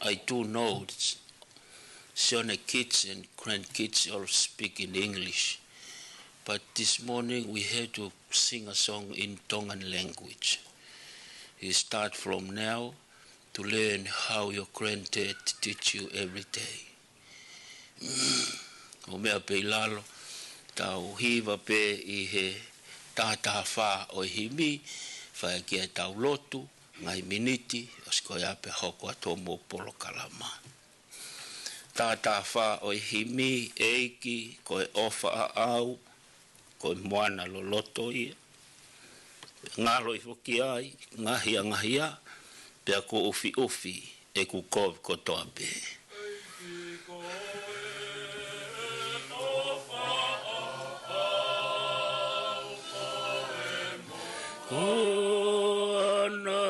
I do know Sione kids and grandkids all speak in English. But this morning we had to sing a song in Tongan language. You start from now to learn how your granddad teach you every day. O mea pe lalo, tau hiva pe I he tātaha whā o himi, whai kia tau lotu, ngai miniti, o skoi ape hoko ato mō polo kalama. Tātaha whā o himi, eiki, koe ofa a au, koe moana lo loto ia. Ngalo I whoki ai, ngahia, pea ko ufi, e ku kov kotoa pe. Ana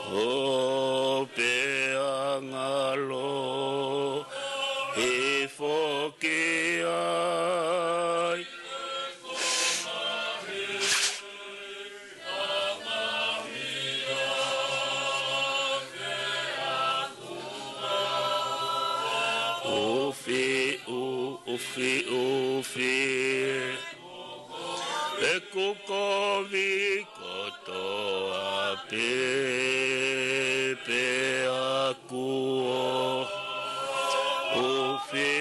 o pe angalo e foke ai ufi e kukovi kotoa pe akuo ufi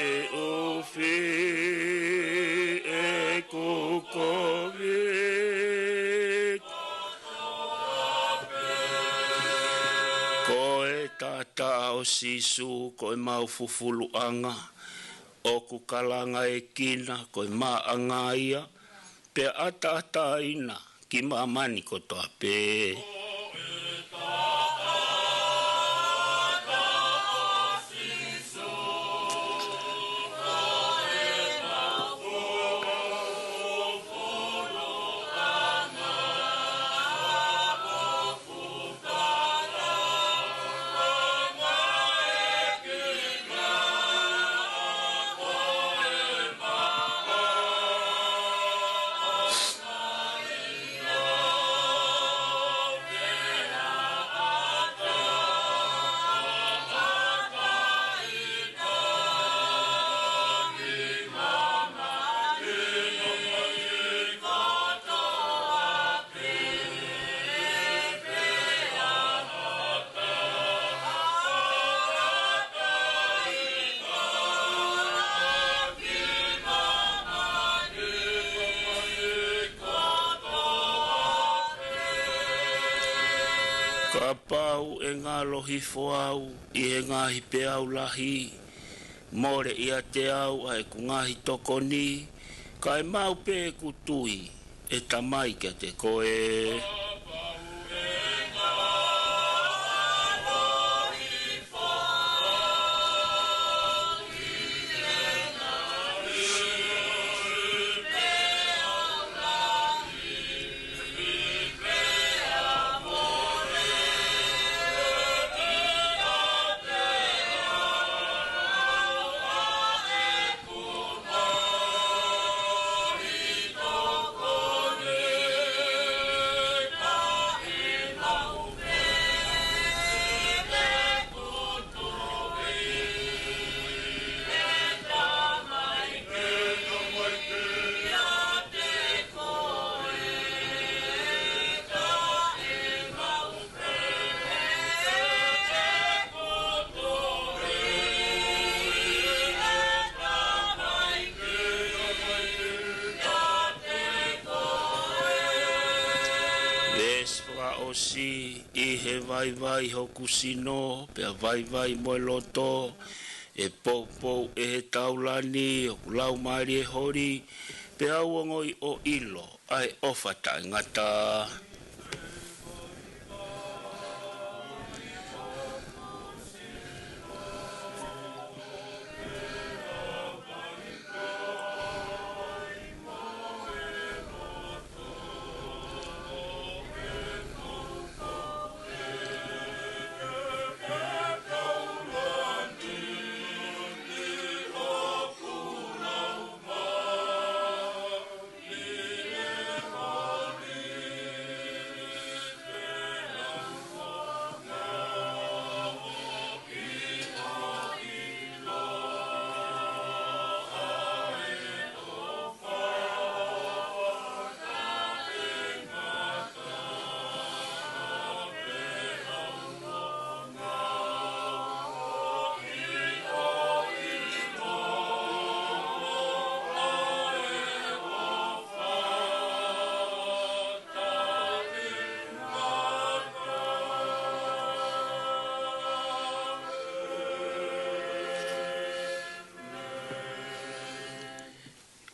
e kukovi koe tata o sisu koe mau fufuluanga o kukalanga e kina koe maanga ia pe ata ina ki mamani kotoa pe. Pau e ngā lohi whoau I he ngāhi pe au lahi. More ia te au ai ku ngāhi tokoni. Kai mau pe kutui e tamai kia te koe. Si I he vai hoku sino pe vai mo loto e popo e he taulani o lau mari e hori pe auongoi o ilo ai ofata ngata.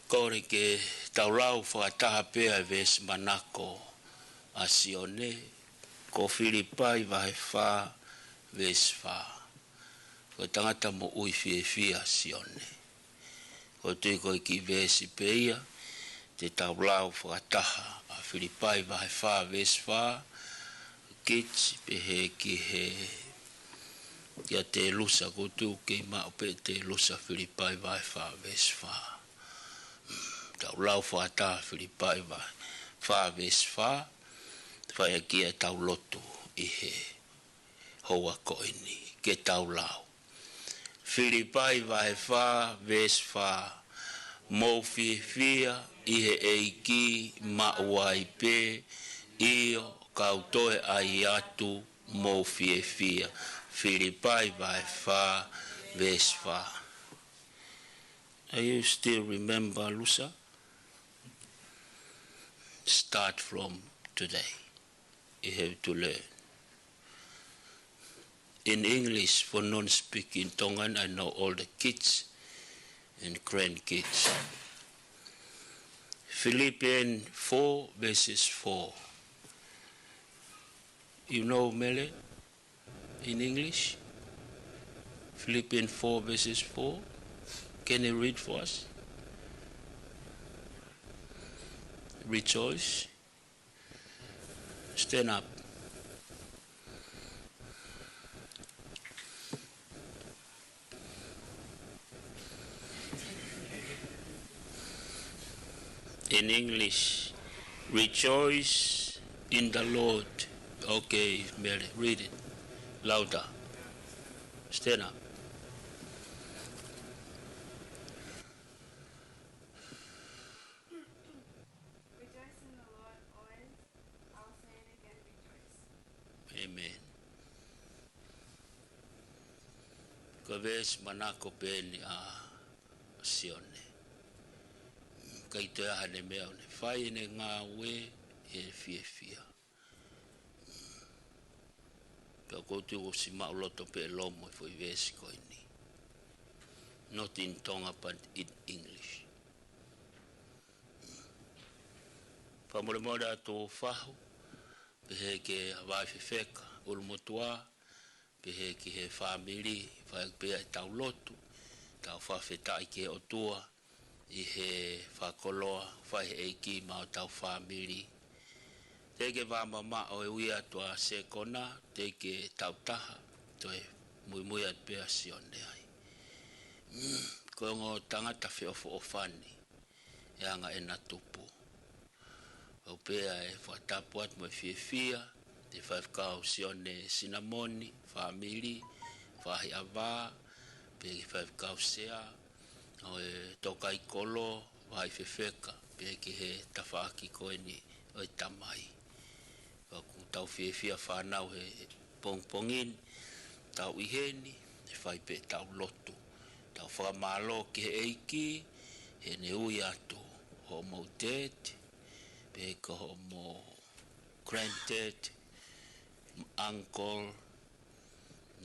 Kore ke taulau whakataha pēa ves manako a Sione, ko Filipai vai wha ves wha. Ko tangata mo ui fia Sione. Ko tui ko ki vesi peia, te taulau whakataha a Filipai vai wha ves wha, kits pehe ki he kia te lusa kutu ki maupe te lusa Filipai vai wha ves wha. Tau lau whaata Filipai vai wha ves wha, whai kia tau lotu i he hoa koini ke tau lau. Filipai vai wha ves wha, mō fia i he eiki mauai pe, io kautoe ai atu mō fia. Filipai vai wha ves wha. Are you still remember, Lusa? Start from today. You have to learn. In English, for non-speaking Tongan, I know all the kids and grandkids. Philippians 4 verses 4. You know Mele in English? Philippians 4 verses 4. Can you read for us? Rejoice. Stand up. In English, rejoice in the Lord. Okay, Mary, read it louder. Stand up. Rejoice in the Lord always. I'll say it again, rejoice. Amen. Kaves manako peni a Sione. Kai te aha ne mea ne whai ne ngā we e fia. Ka koutu o si mauloto pe lomo e fwoi vesi koini. Not in Tonga, but in English. Whamore mora tō whahu, pehe ke wai whiwheka, urumotua, pehe ki he whamiri, whai pēa i tau lotu, tau whawhetai ke o tua, i he whakoloa, whai eiki mao tau whamiri. Te ke wāmama o e uia tua se kona, te ke tau taha, toi Moimoi at pēa Sione ai. Ko ngō tangata whiofo o whani, e anga e na tupu. Au pēa e whatapuat mo e fia, te whaifkau Sione sinamoni, whamiri, whahi awā, pe ki whaifkau sea, o e tokai kolo, whai whiwheka, pe ki he tawhaki koeni o e tamai. Ku tau fia whanau he pongpongin, tau iheni, e whai pe tau lotu. Tau whakamalo ki he eiki, he ne ui atu, ho mo dad, pe ko ho mo granddad, uncle,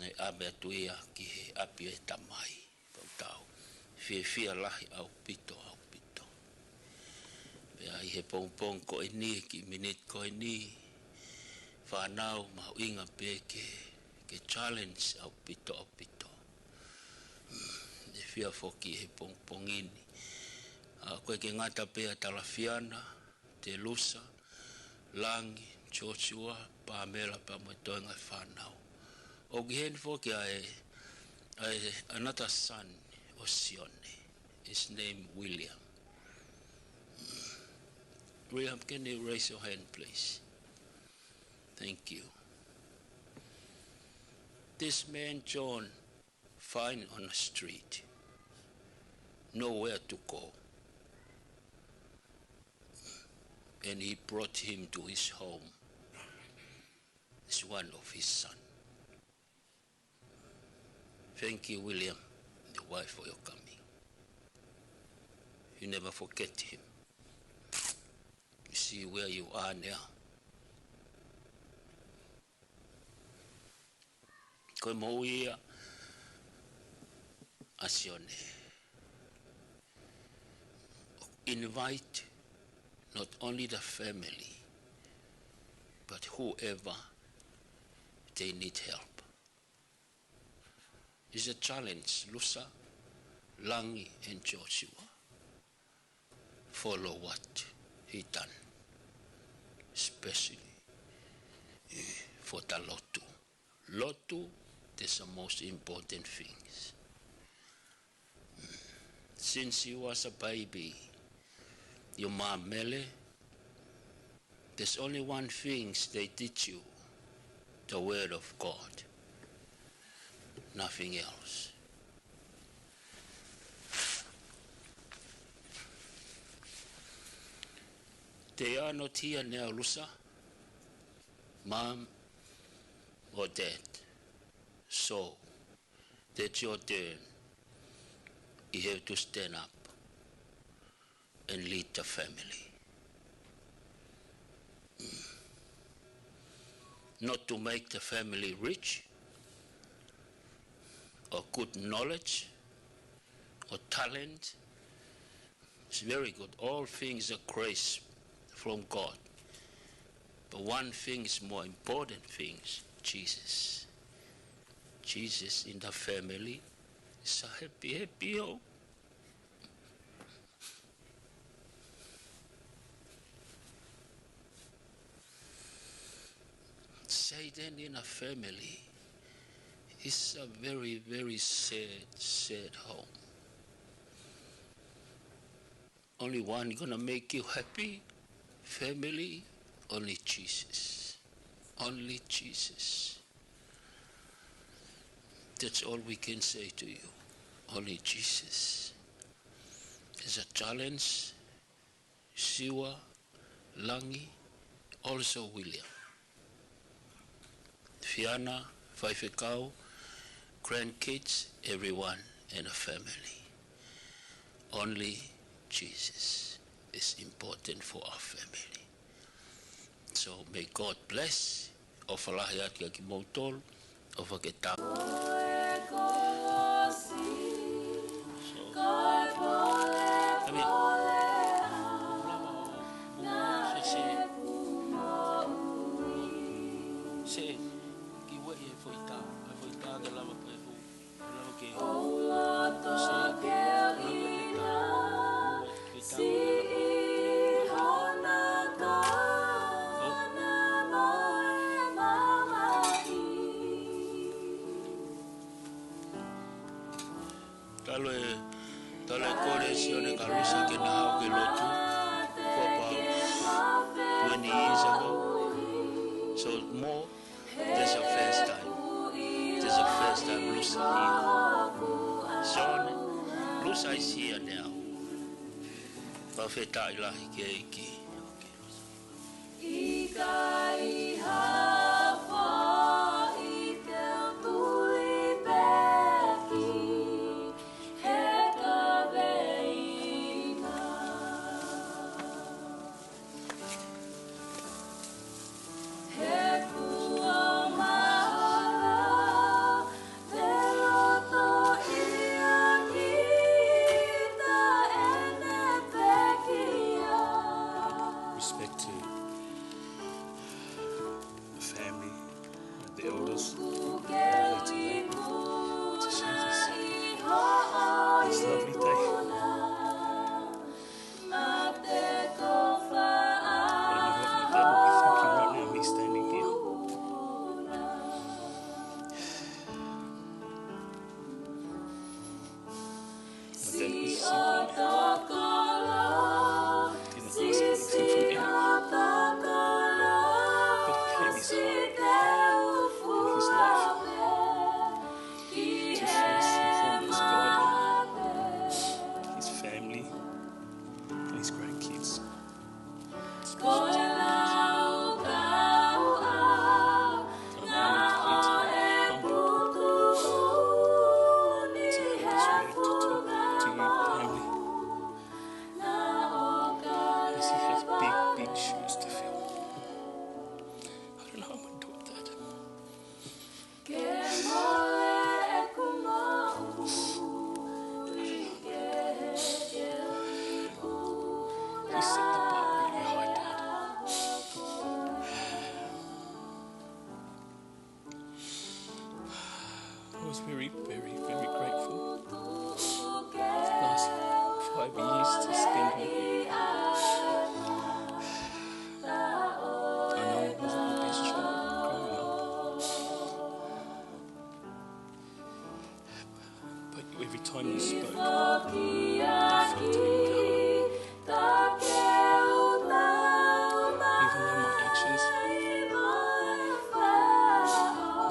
nei abe atuia ki he api e tamai. Pau tau, fia lahi au pito. Pe ai he pongpong ko e ni, ki minute ko e ni, whanau mau inga pe ke challenge au pito. E fia foki he pongpongini. Koe ke ngata pea talafiana, te lusa, langi, chochua, pāmela pa mo toenga whanau. O ki hen foki ai another son o Sione. His name William. William, can you raise your hand, please? Thank you. This man, John, found on the street, nowhere to go. And he brought him to his home. It's one of his sons. Thank you, William, the wife, for your coming. You never forget him. You see where you are now. Koe mo ia a Sione. invite not only the family, but whoever they need help. It's a challenge. Lusa, Langi, and Joshua follow what he done, especially for the Latu. Latu, that's the most important things. Since you was a baby, your mom Mele, there's only one thing they teach you, the word of God, nothing else. They are not here now, Lusa, mom or dad. So, that's your turn. You have to stand up and lead the family. Not to make the family rich, or good knowledge, or talent. It's very good. All things are grace from God. But one thing is more important things, Jesus. Jesus in the family is a happy home. Satan in a family is a very, very sad home. Only one gonna make you happy, family, only Jesus. Only Jesus. That's all we can say to you. Only Jesus. There's a challenge. Siwa, Langi, also William. Fiana, Faifekau, grandkids, everyone in a family. Only Jesus is important for our family. So may God bless. Ofalahiat kaki mautol, ofaketap. Tale kore Sione kalusa ke na ke Latu for about 20 years ago. So more, that's the first time. That's the first time Lusa here. Sione, Lusa is here now. Pafeta ilahi ke iki. Respect to the family, the elders, today to share this lovely day. I don't know what my dad will be thinking right now, me standing here. My dad was simple. Didn't ask anything from anyone. But he gave his heart and his life to first and foremost God, his family, and his grandkids. Especially to was very, very, very grateful the last 5 years to spend with him. I know I wasn't the best child growing up, but every time you spoke, I felt it in my heart. Even though my actions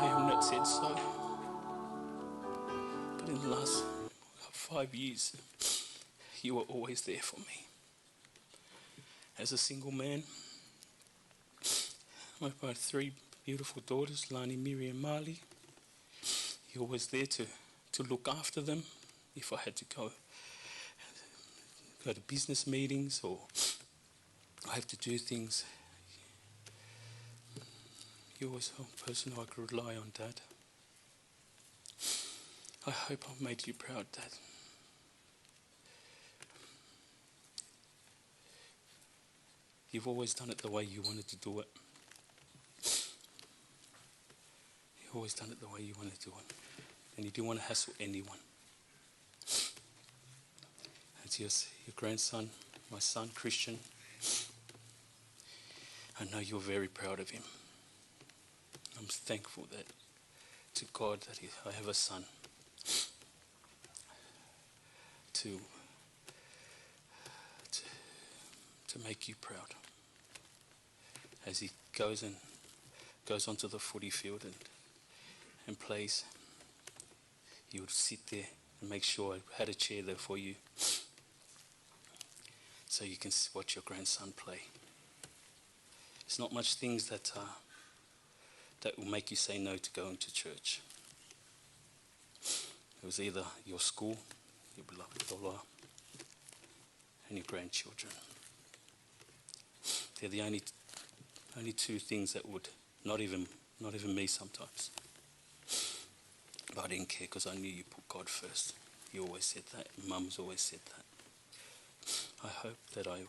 may have not said so, but in the last 5 years, you were always there for me. As a single man, with my 3 beautiful daughters, Lani, Miri and Marley, you're always there to look after them if I had to go to business meetings or I have to do things. You're always a person I could rely on, Dad. I hope I've made you proud, Dad. You've always done it the way you wanted to do it. You've always done it the way you wanted to do it. And you didn't want to hassle anyone. It's your grandson, my son, Christian. I know you're very proud of him. I'm thankful that to God that I have a son to make you proud. As he goes onto the footy field and plays, you would sit there and make sure I had a chair there for you so you can watch your grandson play. It's not much things that will make you say no to going to church. It was either your school, your beloved Paula, and your grandchildren. They're the only 2 things that would, not even me sometimes. But I didn't care because I knew you put God first. You always said that. Mum's always said that. I hope that I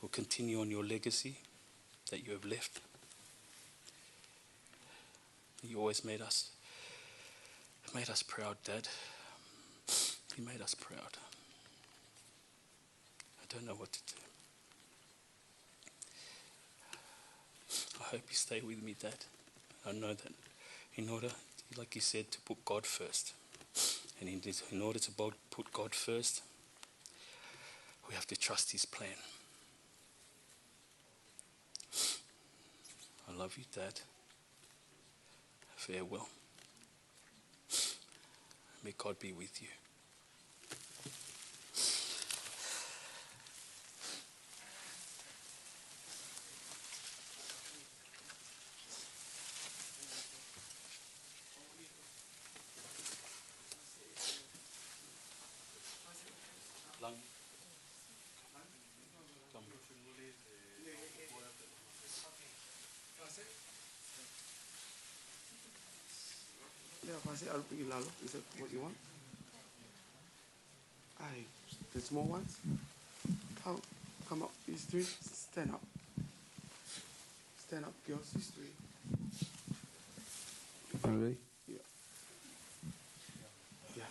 will continue on your legacy that you have left. You always made us proud, Dad. You made us proud. I don't know what to do. I hope you stay with me, Dad. I know that in order, like you said, to put God first. And in order to put God first, we have to trust His plan. I love you, Dad. Farewell. May God be with you. Yeah, pass it. I'll bring you Lalo. Is that what you want? Aye, the small ones. Come up. These 3. Stand up. Stand up, girls. These 3. Ready? Yeah. Yeah.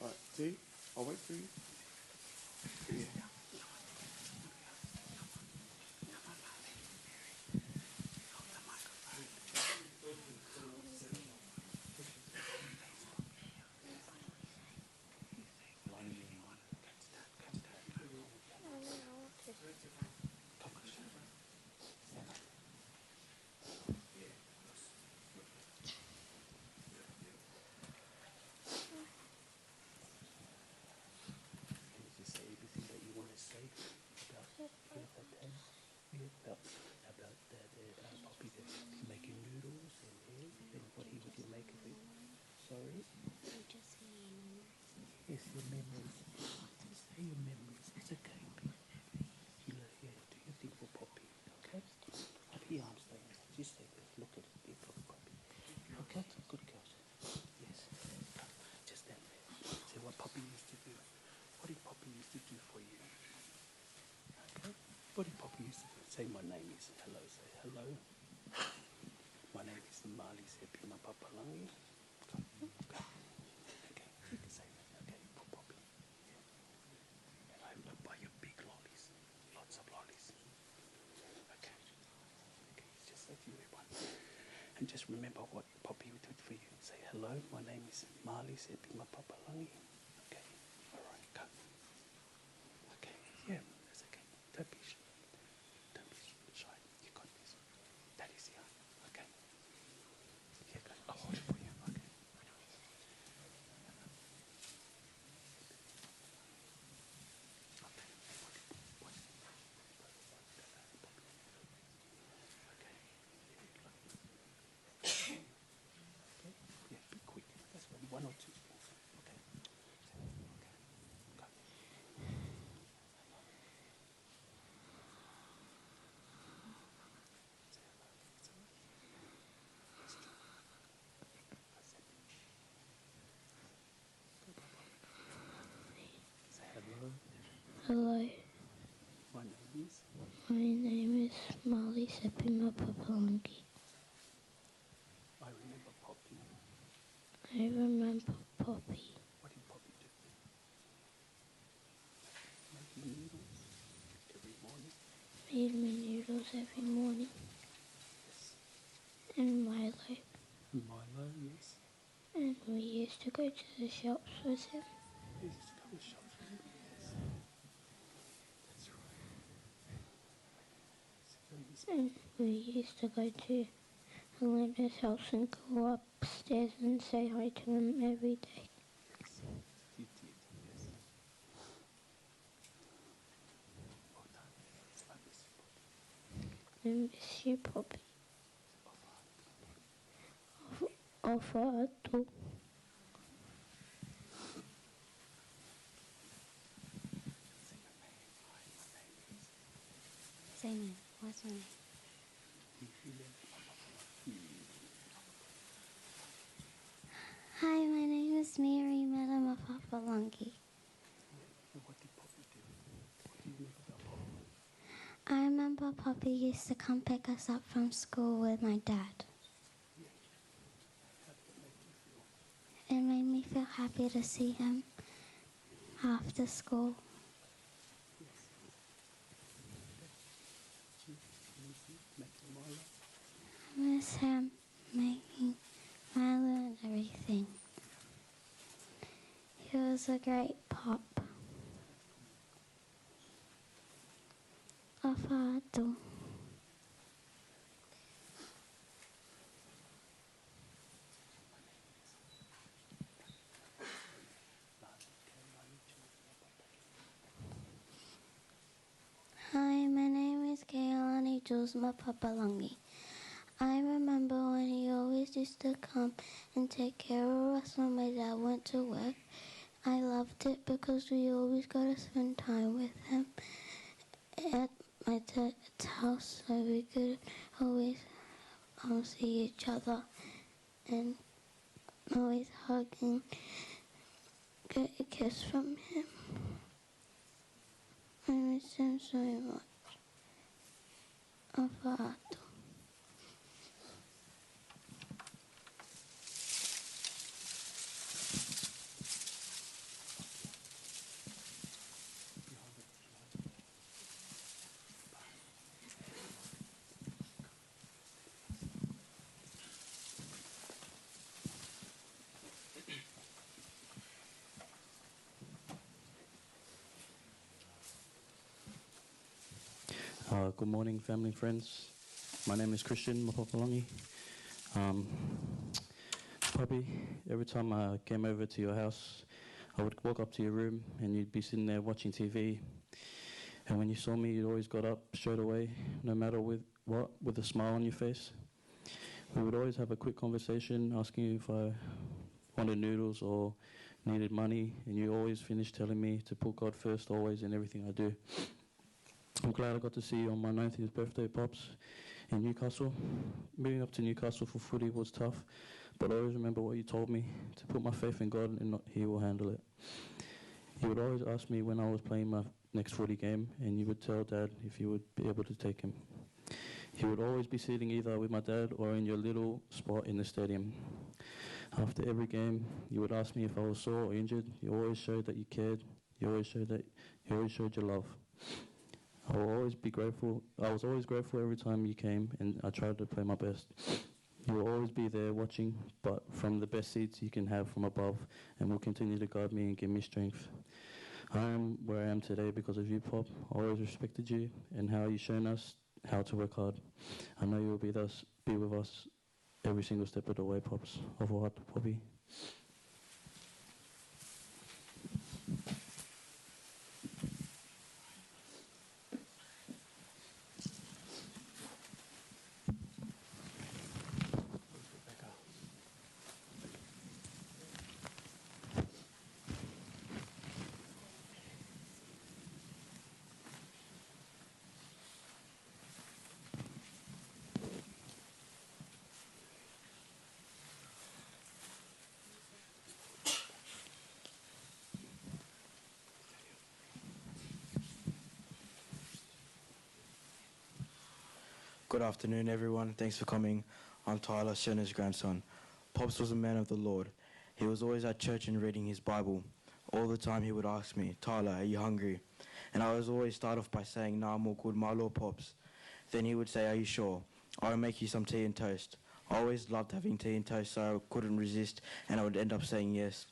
All right. See? I'll wait for you. Yeah. Yes, your memories. Just say your memories. It's okay. You know, yeah, do your thing for Poppy, okay? Up here, I'm staying. Just stay there. Look at it. Be for Poppy. Okay? Good girl. Yes. Just stand there. Say what Poppy used to do. What did Poppy used to do for you? Okay? What did Poppy used to do? Say my name is. Hello. Say hello. My name is Mali Sepi Mapapalangi. remember what Poppy did for you. Say hello, my name is Marley, said be Mapapalangi. Okay, alright, go. Okay, yeah, that's okay. Don't be shy. Don't be shy. You got this. Daddy's here. Okay. Yeah, go. I'll hold it for you. Okay. Yeah, be quick. That's one or two. Okay. Okay. Go. Say hello. Hello, My name is. my name is Molly Seppi Mapapalangi. I remember Poppy. I remember Poppy What did Poppy do? Make me noodles every morning. made me noodles every morning Yes. and Milo, Milo, yes. and we used to go to the shops with him. He used to come and shop for you. Yes. That's right. It's very easy. And we used to go to Elena's house and go upstairs and say hi to him every day. Yes. You did. Yes. Well done. I miss you, Poppy. I miss you, Poppy. Over. Failotu. Say your name. Hi, my name is. Say my, what's my name? Hi, my name is Mary Madam Mapapalangi. What did Poppy do? What do you remember about Poppy? I remember Poppy used to come pick us up from school with my dad. Yeah. How did it make you feel? It made me feel happy to see him after school. Yes. Easy, making Milo. I miss him making Milo and everything. He was a great pop. Afado. Hi, my name is Kailani Jules Mapapalangi. I remember when he always used to come and take care of us when my dad went to work. I loved it because we always got to spend time with him at my dad's house, so we could always see each other and always hug and get a kiss from him. I miss him so much. Afado. Good morning, family and friends. My name is Christian Mapapalangi. Poppy, every time I came over to your house, I would walk up to your room and you'd be sitting there watching TV. And when you saw me, you always got up straight away, no matter with what, with a smile on your face. We would always have a quick conversation, asking you if I wanted noodles or needed money, and you always finished telling me to put God first always in everything I do. I'm glad I got to see you on my 90th birthday, Pops, in Newcastle. Moving up to Newcastle for footy was tough, but I always remember what you told me, to put my faith in God and He will handle it. You would always ask me when I was playing my next footy game, and you would tell Dad if you would be able to take him. He would always be sitting either with my dad or in your little spot in the stadium. After every game, you would ask me if I was sore or injured. You always showed that you cared. You always showed your love. I was always grateful every time you came, and I tried to play my best. You will always be there watching, but from the best seats you can have from above, and will continue to guide me and give me strength. I am where I am today because of you, Pop. I always respected you and how you've shown us how to work hard. I know you will be with us every single step of the way, Pops. Au revoir, Poppy. Good afternoon, everyone. Thanks for coming. I'm Tyler, Sione's grandson. Pops was a man of the Lord. He was always at church and reading his Bible. All the time he would ask me, Tyler, are you hungry? And I was always start off by saying, nah, I'm all good, my Lord, Pops. Then he would say, are you sure? I'll make you some tea and toast. I always loved having tea and toast, so I couldn't resist, and I would end up saying yes.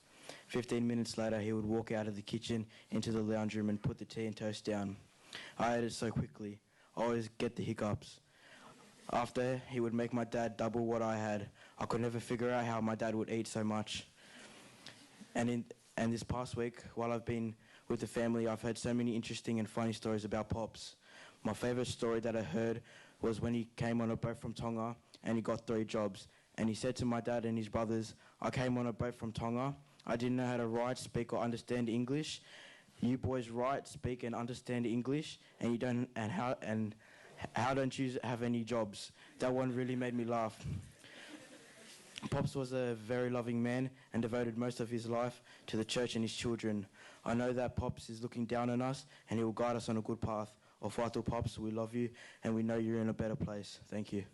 15 minutes later, he would walk out of the kitchen into the lounge room and put the tea and toast down. I ate it so quickly. I always get the hiccups. After, he would make my dad double what I had. I could never figure out how my dad would eat so much. And this past week, while I've been with the family, I've heard so many interesting and funny stories about Pops. My favourite story that I heard was when he came on a boat from Tonga and he got 3 jobs. And he said to my dad and his brothers, I came on a boat from Tonga. I didn't know how to write, speak or understand English. You boys write, speak and understand English, and you don't, and how don't you have any jobs? That one really made me laugh. Pops was a very loving man and devoted most of his life to the church and his children. I know that Pops is looking down on us and he will guide us on a good path. Whātua, Pops, we love you and we know you're in a better place. Thank you.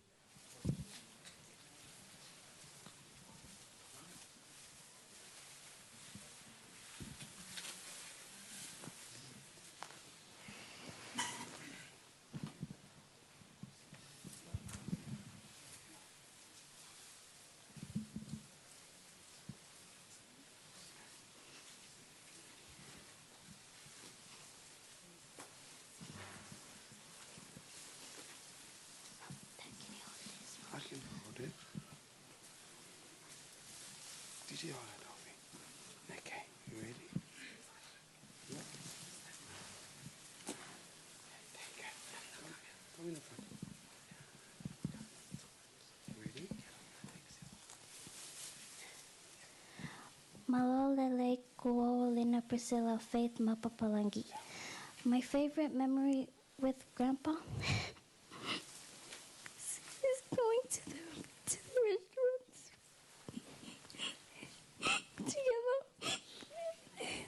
I can hold it. Did you hold it, Dobby? Okay, you ready? Yeah. There you go. Come in the front. You ready? Malolele Kuolina Priscilla Faith Mapapalangi. My favorite memory with Grandpa is going to the restaurants together,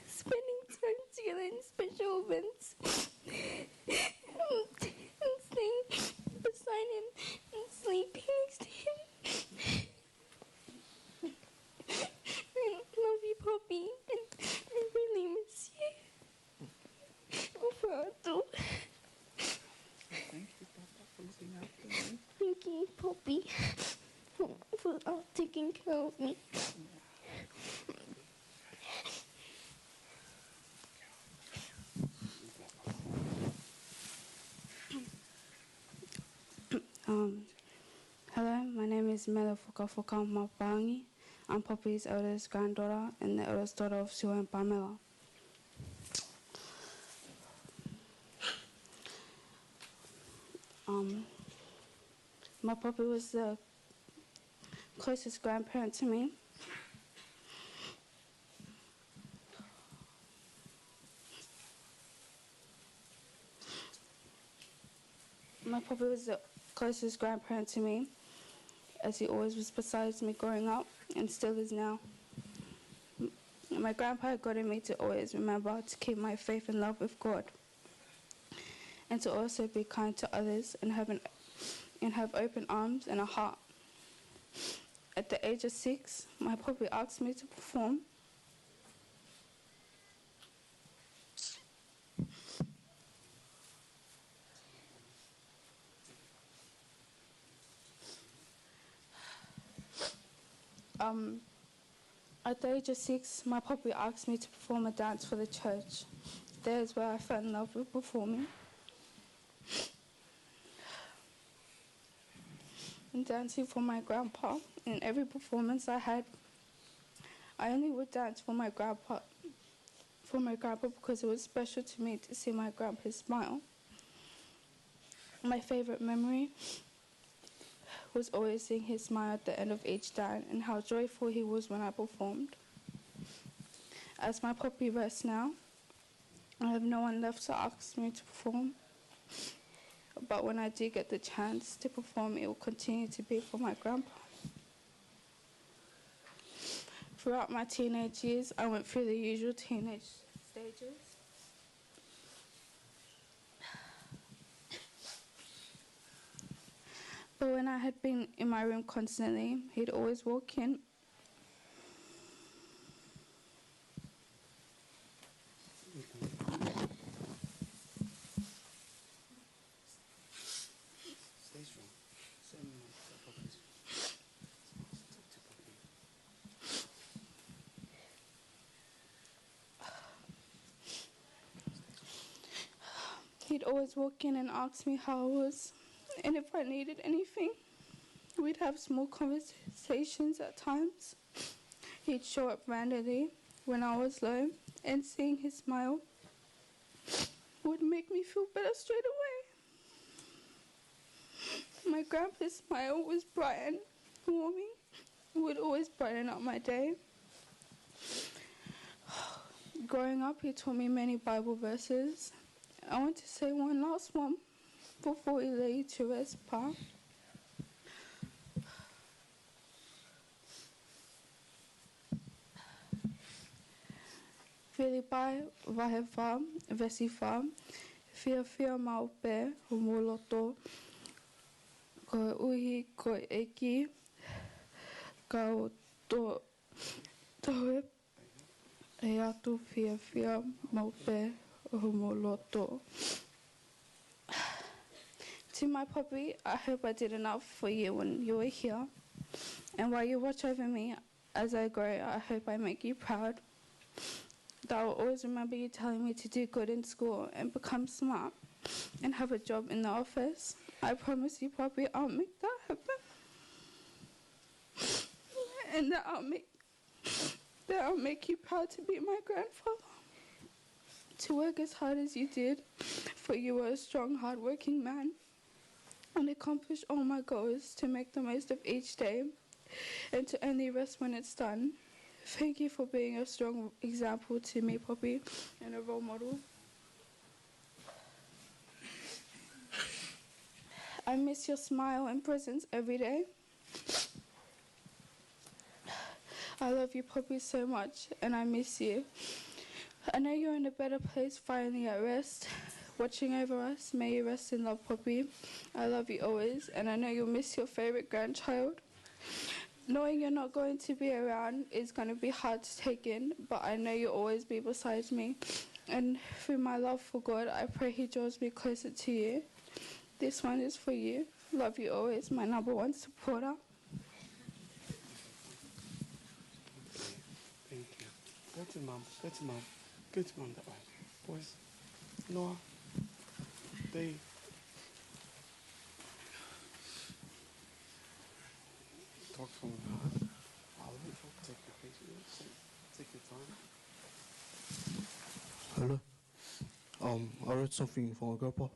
spending time together in special events, and staying beside him and sleeping next to him. I love you, Poppy, and I really miss you. Failotu. Thank you, Papa, for looking after me. Thank you, Poppy, for taking care of me. Hello, my name is Mapapalangi. I'm Poppy's eldest granddaughter and the eldest daughter of Sione and Paula. My Poppy was the closest grandparent to me. My Poppy was the closest grandparent to me, as he always was beside me growing up and still is now. My grandpa guided me to always remember to keep my faith and love with God, and to also be kind to others and have open arms and a heart. At the age of 6, my Poppy asked me to perform. At the age of 6, my papi asked me to perform a dance for the church. There's where I fell in love with performing. And dancing for my grandpa. In every performance I had, I only would dance for my grandpa because it was special to me to see my grandpa smile. My favorite memory was always seeing his smile at the end of each dance and how joyful he was when I performed. As my papi rests now, I have no one left to ask me to perform. But when I do get the chance to perform, it will continue to be for my grandpa. Throughout my teenage years, I went through the usual teenage stages. But when I had been in my room constantly, he'd always walk in. Stay strong. He'd always walk in and ask me how I was and if I needed anything. We'd have small conversations at times. He'd show up randomly when I was low, and seeing his smile would make me feel better straight away. My grandpa's smile was bright and warming. It would always brighten up my day. Growing up, he taught me many Bible verses. I want to say one last one before we lay you to rest, Pa. Filipai vahewa vesifa fia maupe humoloto ko uhi ko eki ka to toe e atu fia maupe humoloto. To my papi, I hope I did enough for you when you were here. And while you watch over me as I grow, I hope I make you proud. That I will always remember you telling me to do good in school and become smart and have a job in the office. I promise you, papi, I'll make that happen. And that I'll make you proud to be my grandfather. To work as hard as you did, for you were a strong, hard-working man, and accomplish all my goals to make the most of each day and to only rest when it's done. Thank you for being a strong example to me, papi, and a role model. I miss your smile and presence every day. I love you, papi, so much, and I miss you. I know you're in a better place, finally at rest, watching over us. May you rest in love, papi. I love you always, and I know you'll miss your favorite grandchild. Knowing you're not going to be around is going to be hard to take in, but I know you'll always be beside me. And through my love for God, I pray he draws me closer to you. This one is for you. Love you always, my #1 supporter. Thank you. Go to mom. Go to mom. Go to mom that way. Boys. Noah. Dave. Talk from the heart. I'll let you take your patience. Take your time. Hello. I read something from my grandpa.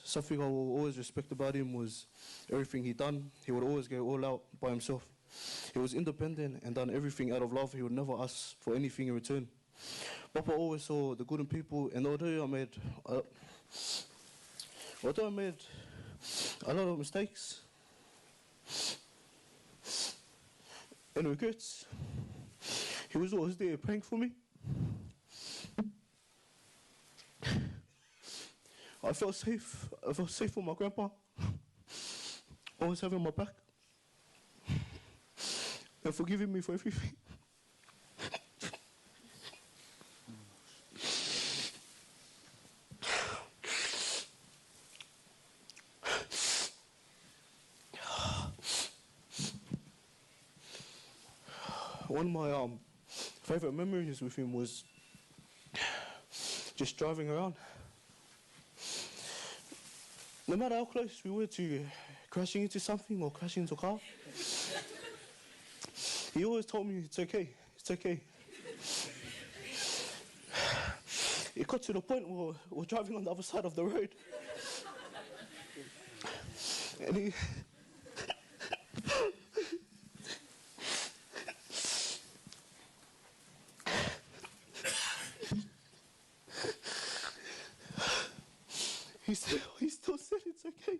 Something I will always respect about him was everything he done. He would always go all out by himself. He was independent and done everything out of love. He would never ask for anything in return. Papa always saw the good in people, and although I made a lot of mistakes and regrets, he was always there praying for me. I felt safe. I felt safe with my grandpa, always having my back, and forgiving me for everything. one of my favourite memories with him was just driving around. No matter how close we were to crashing into something or crashing into a car, he always told me, it's okay, it's okay. It got to the point where we're driving on the other side of the road. And he still said it's okay.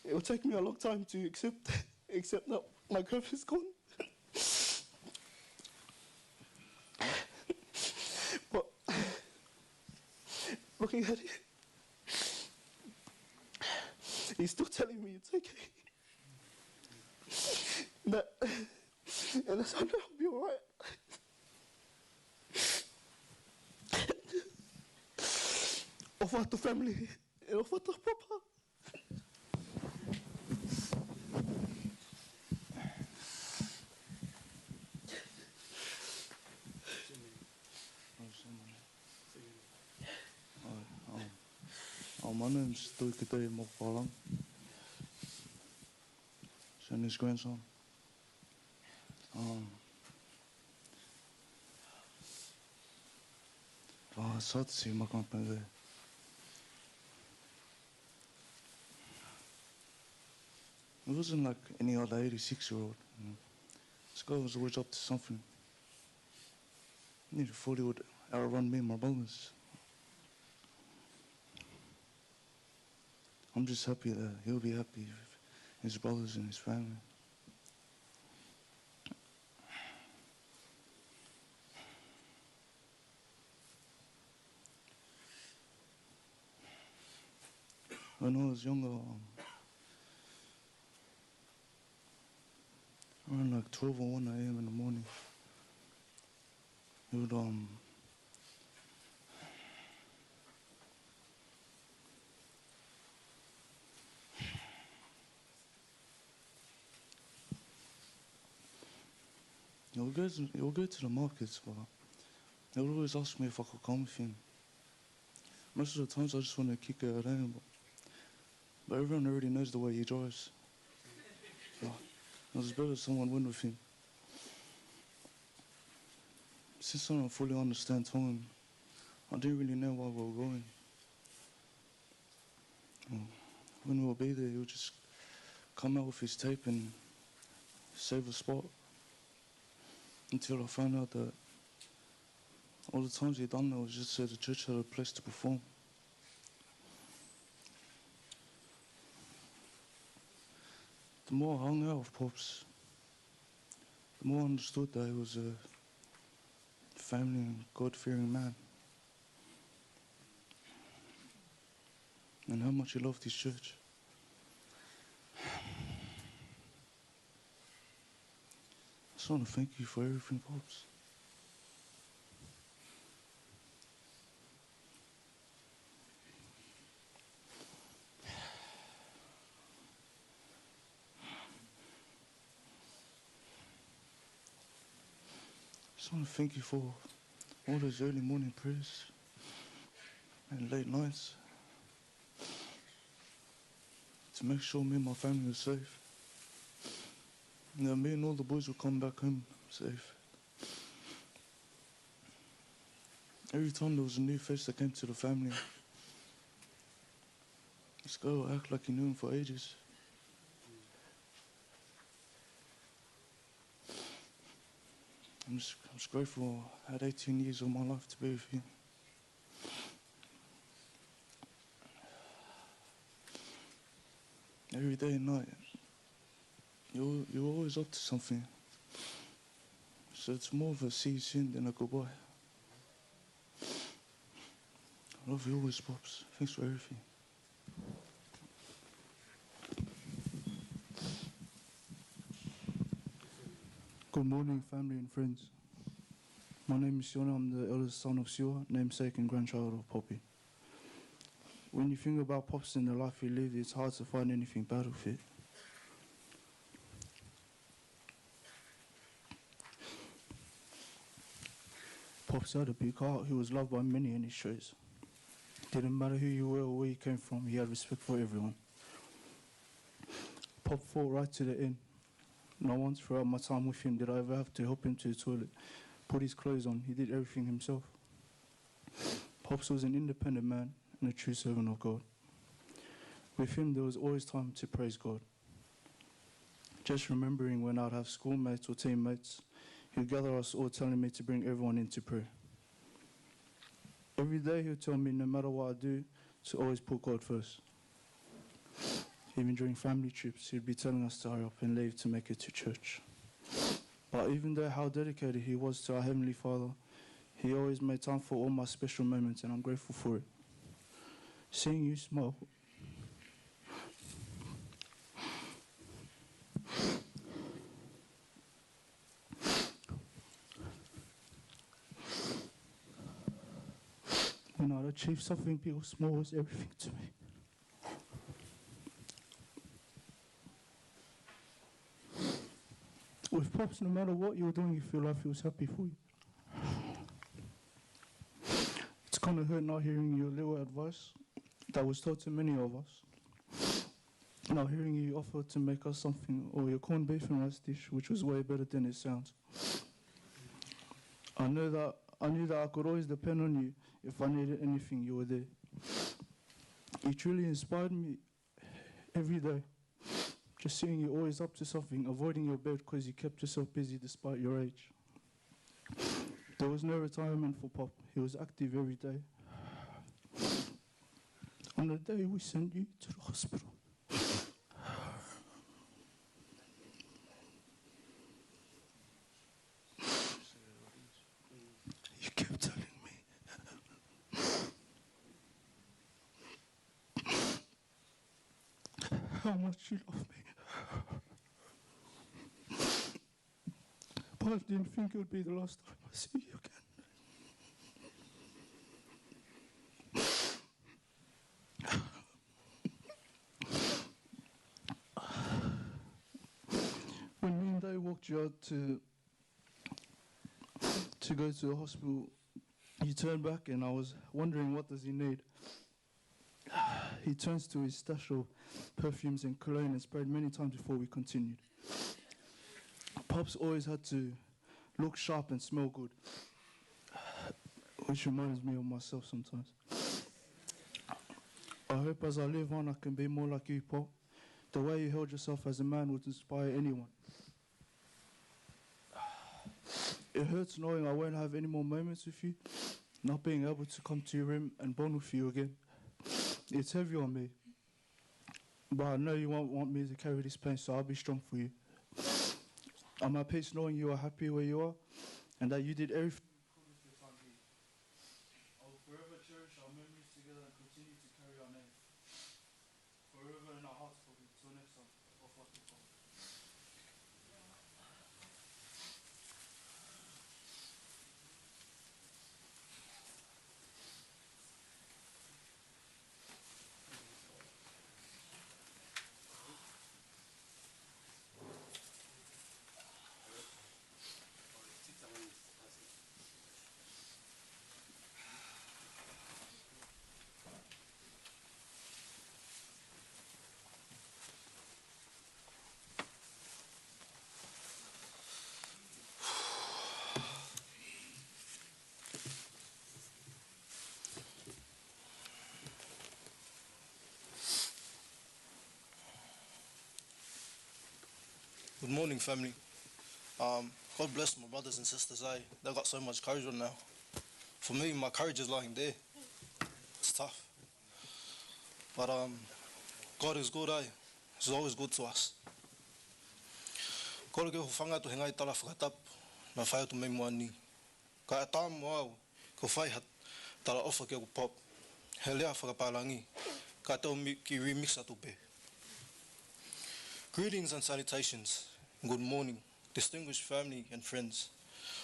It will take me a long time to accept that my girl is gone. But looking at it, he's still telling me it's okay. And that's how I'll be alright. Au revoir to family et au revoir to papa. My name's Mapapalangi. Sione's grandson. It's hard to see my company there. It wasn't like any other 86-year-old. This guy was always up to something. He thought he would outrun me and my brothers. I'm just happy that he'll be happy with his brothers and his family. When I was younger, around like 12 or 1 a.m. in the morning, he would he'll go to the markets, but he would always ask me if I could come with him. Most of the times I just want to kick it at home, but everyone already knows the way he drives. So it was better if someone went with him. Since I don't fully understand Tongan, I didn't really know where we were going. When we would be there, he would just come out with his tape and save a spot. Until I found out that all the times he'd done that was just so the church had a place to perform. The more I hung out with Pops, the more I understood that he was a family and God-fearing man. And how much he loved his church. I just want to thank you for everything, Pops. I just want to thank you for all those early morning prayers and late nights to make sure me and my family were safe. And that me and all the boys would come back home safe. Every time there was a new face that came to the family, this guy would act like he knew him for ages. I'm just grateful I had 18 years of my life to be with you. Every day and night, you're always up to something. So it's more of a see you soon than a goodbye. I love you always, Pops. Thanks for everything. Good morning, family and friends. My name is Sione. I'm the eldest son of Sione, namesake and grandchild of Poppy. When you think about Pops and the life he lived, it's hard to find anything bad with it. Pops had a big heart. He was loved by many in his shows. Didn't matter who you were or where you came from, he had respect for everyone. Pop fought right to the end. Not once throughout my time with him did I ever have to help him to the toilet, put his clothes on. He did everything himself. Pops was an independent man and a true servant of God. With him, there was always time to praise God. Just remembering when I'd have schoolmates or teammates, he'd gather us all telling me to bring everyone in to pray. Every day he'd tell me, no matter what I do, to always put God first. Even during family trips, he'd be telling us to hurry up and leave to make it to church. But even though how dedicated he was to our Heavenly Father, he always made time for all my special moments, and I'm grateful for it. Seeing you smile when I'd achieve something big or small was everything to me. With Pops, no matter what you're doing, you feel life feels happy for you. It's kind of hurt not hearing your little advice that was taught to many of us. Now hearing you offer to make us something, or your corned beef and rice dish, which was way better than it sounds. I knew that I could always depend on you if I needed anything, you were there. You truly inspired me every day. Just seeing you always up to something, avoiding your bed because you kept yourself busy despite your age. There was no retirement for Pop. He was active every day. On the day we sent you to the hospital, you kept telling me how much you love me. But I didn't think it would be the last time I see you again. When me and Dave walked you out to go to the hospital, you turned back and I was wondering what does he need. He turns to his stash of perfumes and cologne and sprayed many times before we continued. Pops always had to look sharp and smell good, which reminds me of myself sometimes. I hope as I live on I can be more like you, Pop. The way you held yourself as a man would inspire anyone. It hurts knowing I won't have any more moments with you, not being able to come to your room and bond with you again. It's heavy on me, but I know you won't want me to carry this pain, so I'll be strong for you. I'm at peace knowing you are happy where you are and that you did everything. I will forever cherish our memories together and continue to carry our name. Forever in our hearts, Bobby. Till next time. Good morning, family. God bless my brothers and sisters. They've got so much courage right now. For me, my courage is lying there. It's tough. But God is good, He's always good to us. Ko ke ho fanga to hengai tala whakatap na Failotu Moimoi ni. Ka atam Ouau ko whai hat tala ofa ke ko Pop. He lea Mapapalangi ka tau ki remix atu pe. Greetings and salutations. Good morning, distinguished family and friends.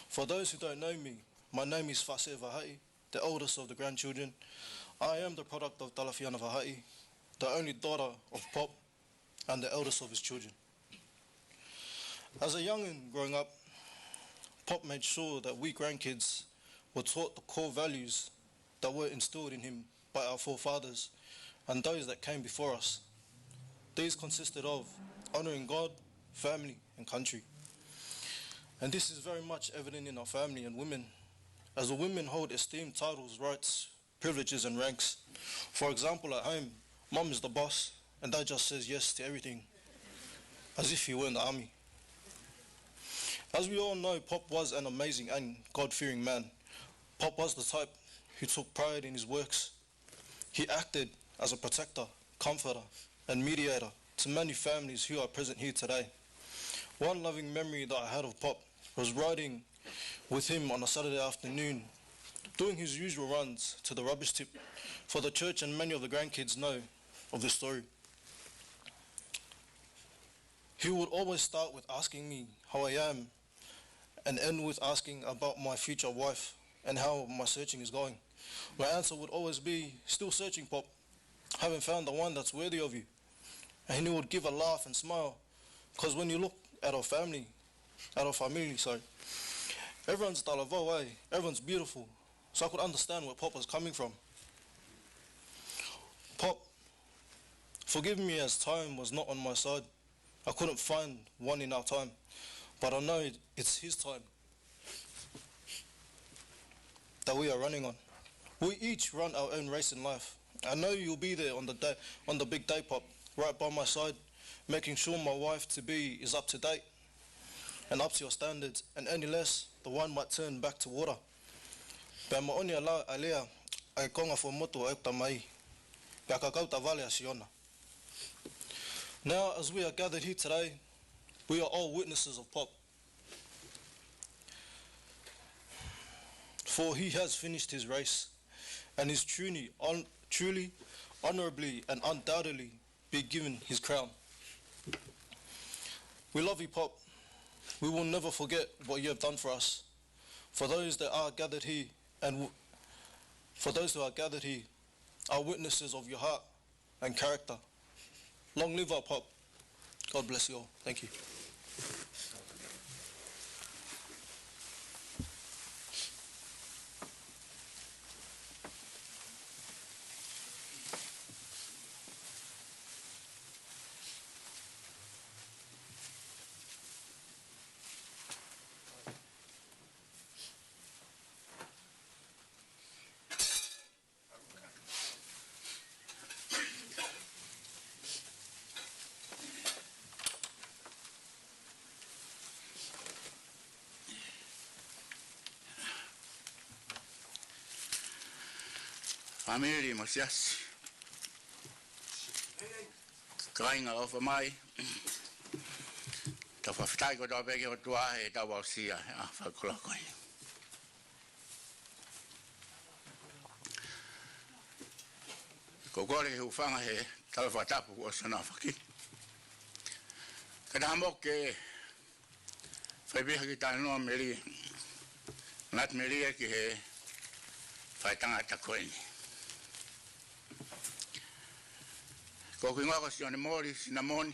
For those who don't know me, my name is Fase Vahai, the oldest of the grandchildren. I am the product of Talafiana Vahai, the only daughter of Pop and the eldest of his children. As a youngin growing up, Pop made sure that we grandkids were taught the core values that were instilled in him by our forefathers and those that came before us. These consisted of honouring God, family and country. And this is very much evident in our family and women, as the women hold esteemed titles, rights, privileges and ranks. For example, at home, mum is the boss and dad just says yes to everything, as if he were in the army. As we all know, Pop was an amazing and God-fearing man. Pop was the type who took pride in his works. He acted as a protector, comforter and mediator to many families who are present here today. One loving memory that I had of Pop was riding with him on a Saturday afternoon, doing his usual runs to the rubbish tip for the church, and many of the grandkids know of this story. He would always start with asking me how I am and end with asking about my future wife and how my searching is going. My answer would always be, still searching, Pop. Haven't found the one that's worthy of you. And he would give a laugh and smile, because when you look at our family, everyone's talavau, eh? Everyone's beautiful. So I could understand where Pop was coming from. Pop, forgive me as time was not on my side. I couldn't find one in our time, but I know it's his time that we are running on. We each run our own race in life. I know you'll be there on the big day, Pop, right by my side, making sure my wife-to-be is up to date and up to your standards, and any less, the one might turn back to water. Now, as we are gathered here today, we are all witnesses of Pop. For he has finished his race and is truly, honourably and undoubtedly be given his crown. We love you, Pop. We will never forget what you have done for us. For those that are gathered here and for those who are gathered here are witnesses of your heart and character. Long live our Pop. God bless you all. Thank you. Family masiasi. Kainga ofa mai. Ta fafitai ko da bege o tua e da wasia a fa kola koi. Ko gore hu fanga he ta fa tapu o sana faki. Kada mo ke fa bi ha kita no meri. Nat meri ke he fa tanga ta koi. Ko kinga ko Sione mori sinamoni.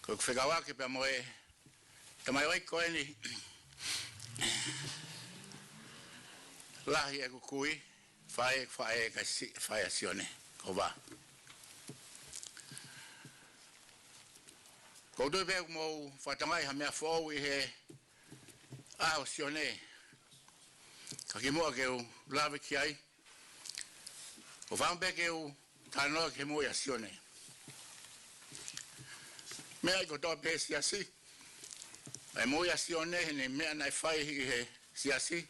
Ko fegawa ke pe moe. Tamai oi ko ni. Lahi e kui fae ka fae Sione ko va. Ko do be mo fatangai ha me fo he a Sione. Ka ki mo ke u lave ki ai. O vambe ke u tano ke mo ya Sione. Me ai ko to pe siasi. Ai mo ya Sione ne me na fai he siasi.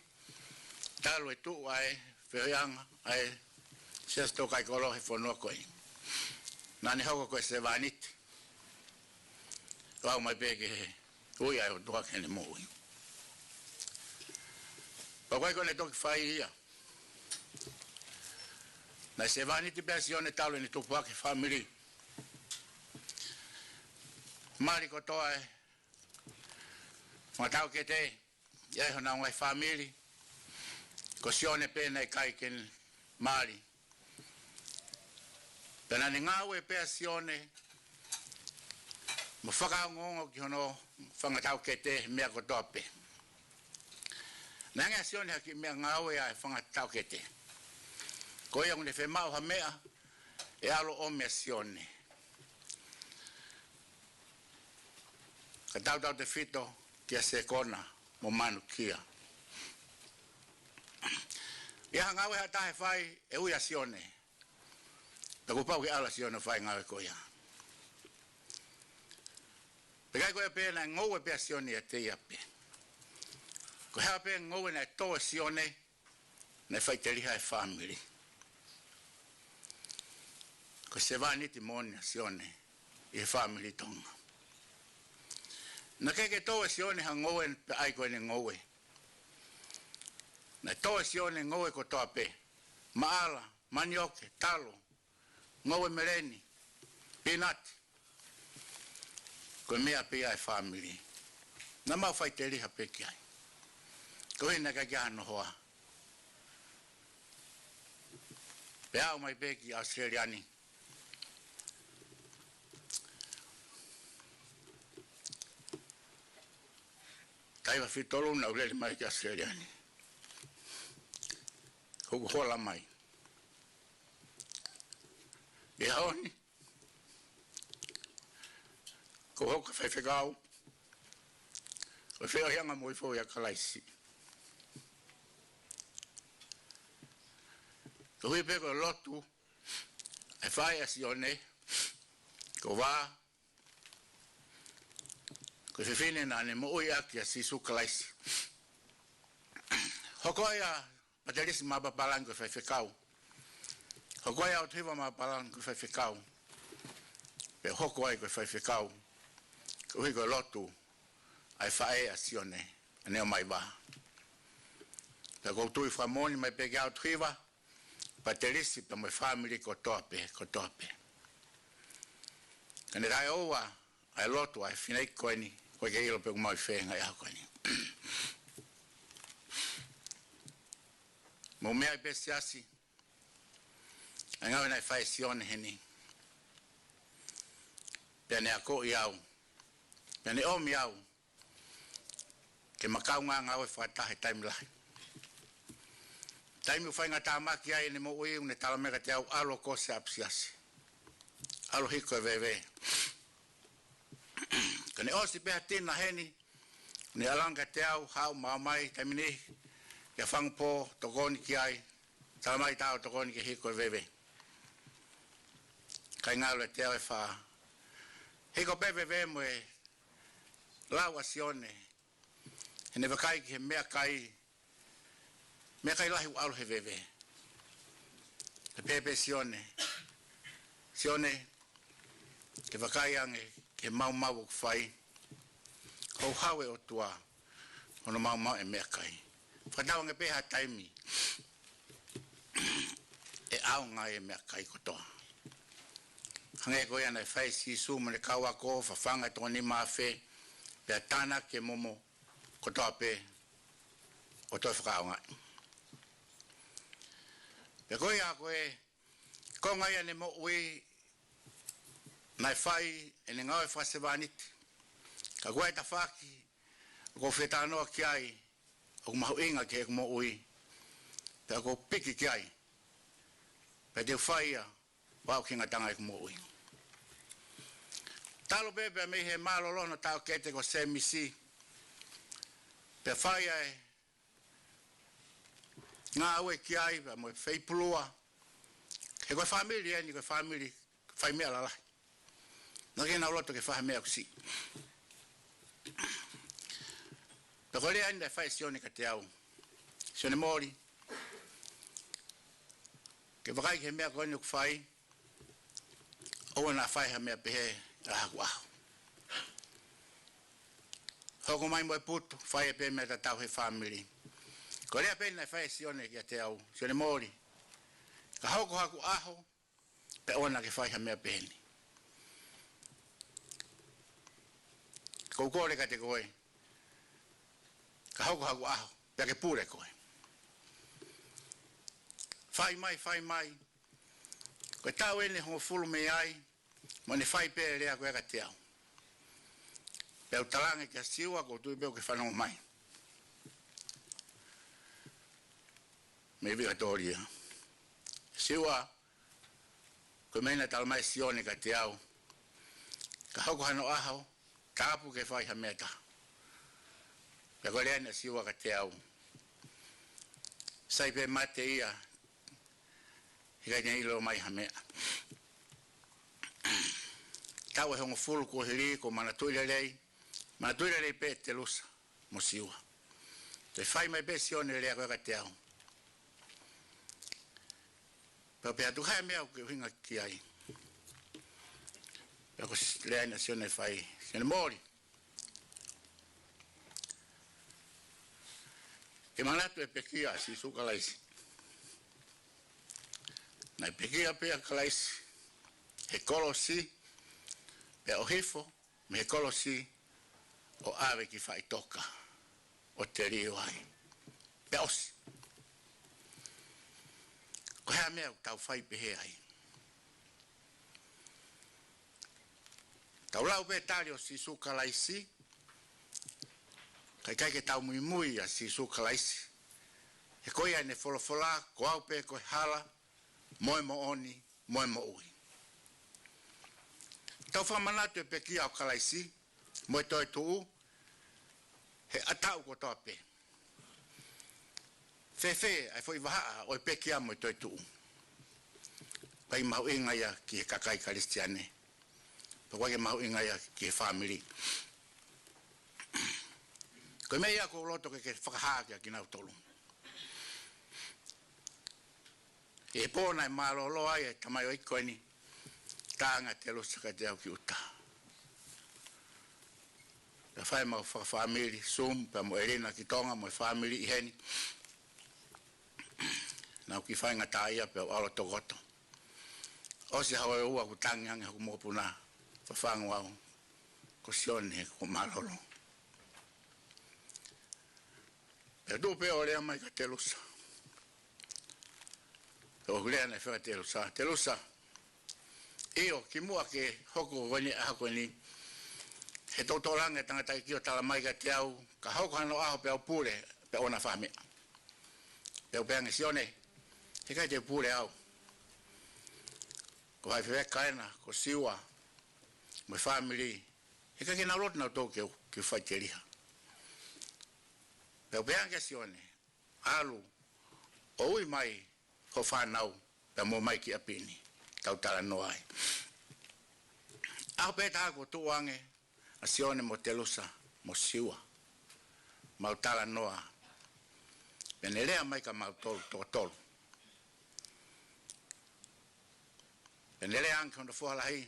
Talo e tu ai feanga ai sesto kai kolo he fono koi. Nani hoko ko se vanit. Wa mai pe ke ui ai o to ke ne mo. Pa kai ko ne to fai ia. Na se vani ti pensione talo ni tu pa che family. Mari ko to ai. Ma tau ke te. Ia na ngai family. Ko Sione pena kai ken mari. Pena ni ngawe pe Sione. Mo faka ngongo ki hono fanga tau ke te mea ko tope. Nanga Sione haki mea ngawe a whangatau kete. Ko ia ngune whemau ha mea e alo o mea Sione. Ka tau te whito kia se kona mo manu kia. Ia ngawe ha tahe whai e uia Sione. Ta kupau ki ala Sione whai ngawe ko ia. Pekai koe pe na ngowe pe Sione e te ia pe. Ko hea pe ngowe na toa Sione na whai te liha e family. Ko se vaniti mone Sione e family tonga. Na keke toa Sione ha ngowe pe ai koe ne ngowe. Na toa Sione ngowe ko toa pe. Maala, manioke, talo, ngowe mereni, pinati. Ko mea pe ai family. Na mau whai te liha pe ki ai. Ko hina ka kia no hoa. Pe au mai pe ki Australiani. Taiwa fitolu na ulele mai ki Australiani. Huku hola mai. E haoni. Ko hoka whaiwhekau. Ko wheo hianga mo i fo ia kalaisi. Ko hui pe ko Latu. E whai a Sione. Ko wā. Ko whiwhine na ne mo ui aki a sisu kalaisi. Hoko ia paterisi Mapapalangi ko whaiwhekau. Hoko ia o tuiwa Mapapalangi ko whaiwhekau. Pe hoko ai ko whaiwhekau. Ko hui ko Latu. Ai whae a Sione. Aneo mai wā. Pe ko tui whamoni mai pe kia o tuiwa. Paterisi pe mo family ko tope, ko tope. Kane rai oua, ai Lotu ai finai koe ni, koe ke ilo pe kumau whenga e hako ni. Mo mea i pe siasi, ai ngawe nai whae Sione heni. Pene ako i au, pene omi au, ke makau ngā ngawe whatahe taimi lahi. Taimi u whainga tāmaki ai ne mo ui une talameka te au alo kose apsiasi. Alo hiko e vewe. Kane osi peha tina heni, ne alanga te au hau maamai taimi ni, kia whangpo tokoni ki ai, talamai tau tokoni ki hiko e vewe. Kai ngalo e te au e wha. Hiko pe vewe mo e lau a Sione, hene wakai ki he mea kai, mea kai lahi u alu he vewe. Te pepe Sione. Sione, ke wakai ange, ke mau mau ku whai. Hau hawe o tua, hono mau mau e mea kai. Whakatau ange peha taimi. E au ngai e mea kai kotoa. Hange koe ana e whai sisu, mane kaua ko, whawhanga tō ni mawhe, pea tāna ke momo, kotoa pe, o toi whakao ngai. Pe koe a koe, ko ngai ane mo ui, nai whai, ene ngau e whasewaniti. Ka koe ta whaki, ko whetanoa ki ai, o mahu inga ke mo ui, pe ko piki ki ai, pe te whai a, wau ki ngatanga e mo ui. Talo bebe me he malolono tau kete ko se misi, pe whai ai, ngā aue ki ai, mo e whaipulua. He koe whamiri eni, koe whamiri, whai mea lalai. Nā kena uloto ke whahe mea kusi. Pe koe rea eni dai whai Sione ka te au. Sione mori. Ke wakai ke mea koe ni ku whai. Owa nā whai ha mea pehe, ahaku aho. Hoko mai mo e putu, whai e pe mea tatau he whamiri. Ko rea pēni nai whae Sione kia te au, Sione mori. Ka hoko haku aho, pe ona ke whae ha mea pēni. Ko ukore ka te koe. Ka hoko haku aho, pe ke pure koe. Whai mai. Ko tau ene hongo fulu me ai, mo ne whai pēre rea koe ka te au. Pe au talange kia siua, ko tui peo ke whanongo mai. me Victoria. Siwa, ko mena tal mai Sione ka te au. Ka hoko hano ahau, ka apu ke whai ha meta. Ka ko leana siwa ka te au. Sai pe mate ia, hika nia ilo mai ha mea. Tau e hongo fulu ko hiri ko manatuira rei pe te lusa, mo siwa. Te whai mai pe Sione rea koe ka te au. Pea pea tu hae mea ke hinga ki ai. Pea ko lea ina Sione whai, Sione mori. Ke manatu e pekia si su kalaisi. Nai pekia pea kalaisi. He kolosi, pea o hifo, me he kolosi, o ave ki whai toka, o te rio ai. Pea osi. Ko hea mea tau whai pehe ai. Tau lau pe tari o si su kalaisi, kai ke tau mui a si su kalaisi. He koia ine folofola, ko au pe ko hala, moimo oni, moimo ui. Tau whamanatu e pekia o kalaisi, moi toi tuu, he atau ko toa pe. Fefe, ai foi wahaa, oi pekia moi toi tuu. Pai mahu inga ia ki he kakai karistiane. Pawage mahu inga ia ki he family. Koe mei ako loto ke whakahakia ki nau tolu. E pōna e mālolo ai e tamai o ikoini, tānga te lusa ka te au ki uta. Pea whai mau whakawhamiri, sum, pea mo erina ki tonga, mo e whamiri i heni. Nau ki whainga tā ia pea alo tokoto. Osi hawa e ua ku tangi ange haku mopuna, whawhangu au, ko Sione ko mālolo. Pea tu pea o rea mai ka te lusa. O lea na whaka te lusa. Te lusa, io, ki mua ke hoko wani a hako ni, he tautoranga tangata ki o tala mai ka te au, ka hoko hano aho pe au pule, pe ona whamea. Pe au peange Sione, he kai te pule au. Ko hai whiwe kaena, ko siwa, mo family, he kai kena rot nau tau ki whai te riha. Pe au peange Sione, alu, o ui mai, ko whanau, pe mo mai ki apini, tau tala noai. Aho peta hako tuange, a Sione mo te lusa, mo siwa, mau tala noa, pene rea mai ka mau tolu, toka tolu. Pene rea anke honda fuhalahi,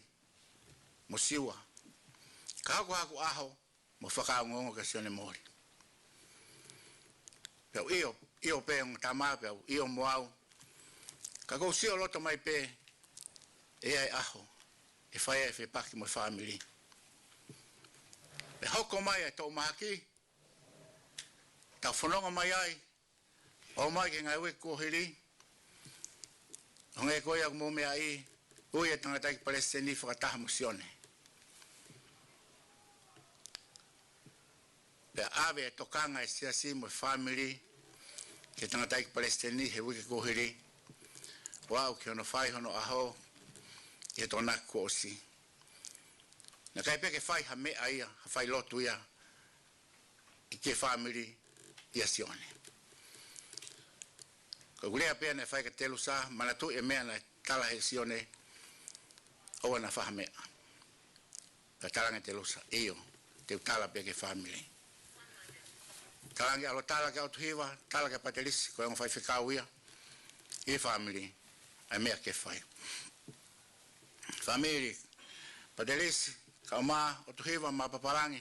mo siwa, ka hako aho, mo whakaungongo ka Sione mori. Peu io pe ng tama, peu io moau, ka kou sio loto mai pe, e ai aho, e whaia e whepaki mo family. Pe hoko mai e tau mahaki, tau whanonga mai ai, o mai ke ngai wek kohiri, honge koe ak mo mea i, ui e tangatai ki Palestini whakataha mo Sione. Pe ave e tokanga e siasi mo family, ke tangatai ki Palestini he wek kohiri, Ouau ki hono whai hono aho, i tōna ko osi. Na kai peke whai ha mea ia, ha Failotu ia, i ke whamiri ia Sione. Ko gulea pēr ne whai ka telu sa, manatu e mea na tala he Sione, oa na whaha mea. Ka talanga telu sa, iyo, te tala peke whamiri. Talangi alo tala ke autuhiwa, tala ke patelisi, ko yung whai whikau ia, i whamiri. Ai mea ke whai. Whamiri, padelisi, ka o maa, o tuhiwa, Mapapalangi,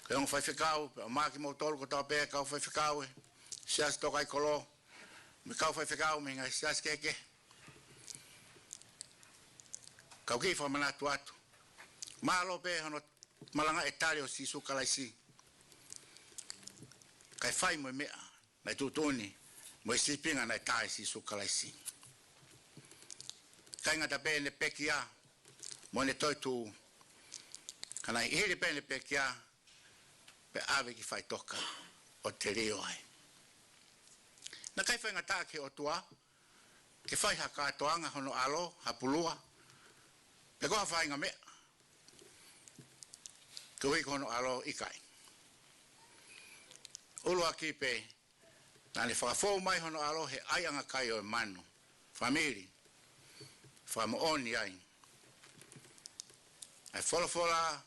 ka ongo whai whikau, o maa ki mautolu ko tau pēr, ka o whai whikau e, sias toka i kolo, me ka o whai whikau, me ngai sias keke. Ka o ki whamanatu atu. Maa lo pēr, hono Malanga e tari o si sukalaisi. Kai whai mo mea, nai tutuni, mo i sipinga nai tai si sukalaisi. Kai ngata pēne pekia, mo ne toitu, kana i hiri pēne pekia, pe ave ki whai toka, o te rio ai. Na kai whainga tā ke o tua, ke whai ha kātoanga hono alo, ha pulua, pe koha whainga mea. Ke hui hono alo ikai. Ulua ki pe, nā le whakafou mai hono alo he aianga kai o manu, famili, whamooni ai. Ai wholofola,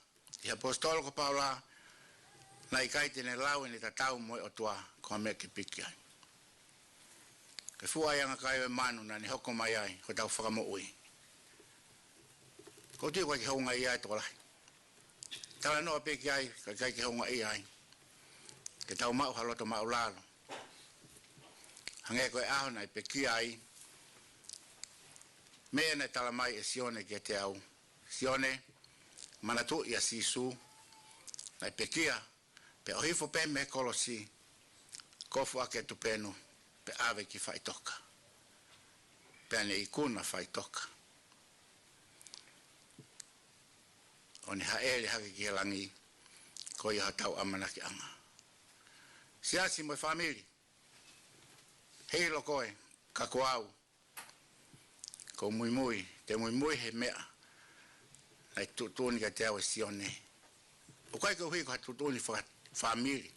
i apostolo ko Paula, na ikai tene lau ni tatau moe o tua, ko mea ke piki ai. Ke fua ianga kai o manu na ni hoko mai ai, ko tau whakamo ui. Ko tui kwa ki honga i ai tōlahi. Tala noa peki ai, ka kai ki honga i ai. Ke tau mau haloto mau lalo. Hange koe aho na i peki ai. Mea na tala mai e Sione ki te au. Sione, manatu i a sisu. Na i pekia, pe ohifo pe me kolosi. Kofu ake tupenu. Pe ave ki whaitoka. Pe ane i kuna whaitoka. O ni haere hake ki helangi. Ko i hatau amana ki anga. Siasi mo famili. Hei lo koe, ka Ouau. Ko Moimoi, te Moimoi he mea. Nai tutuni ka te au e Sione. O kai ko hui ko tutuni famili.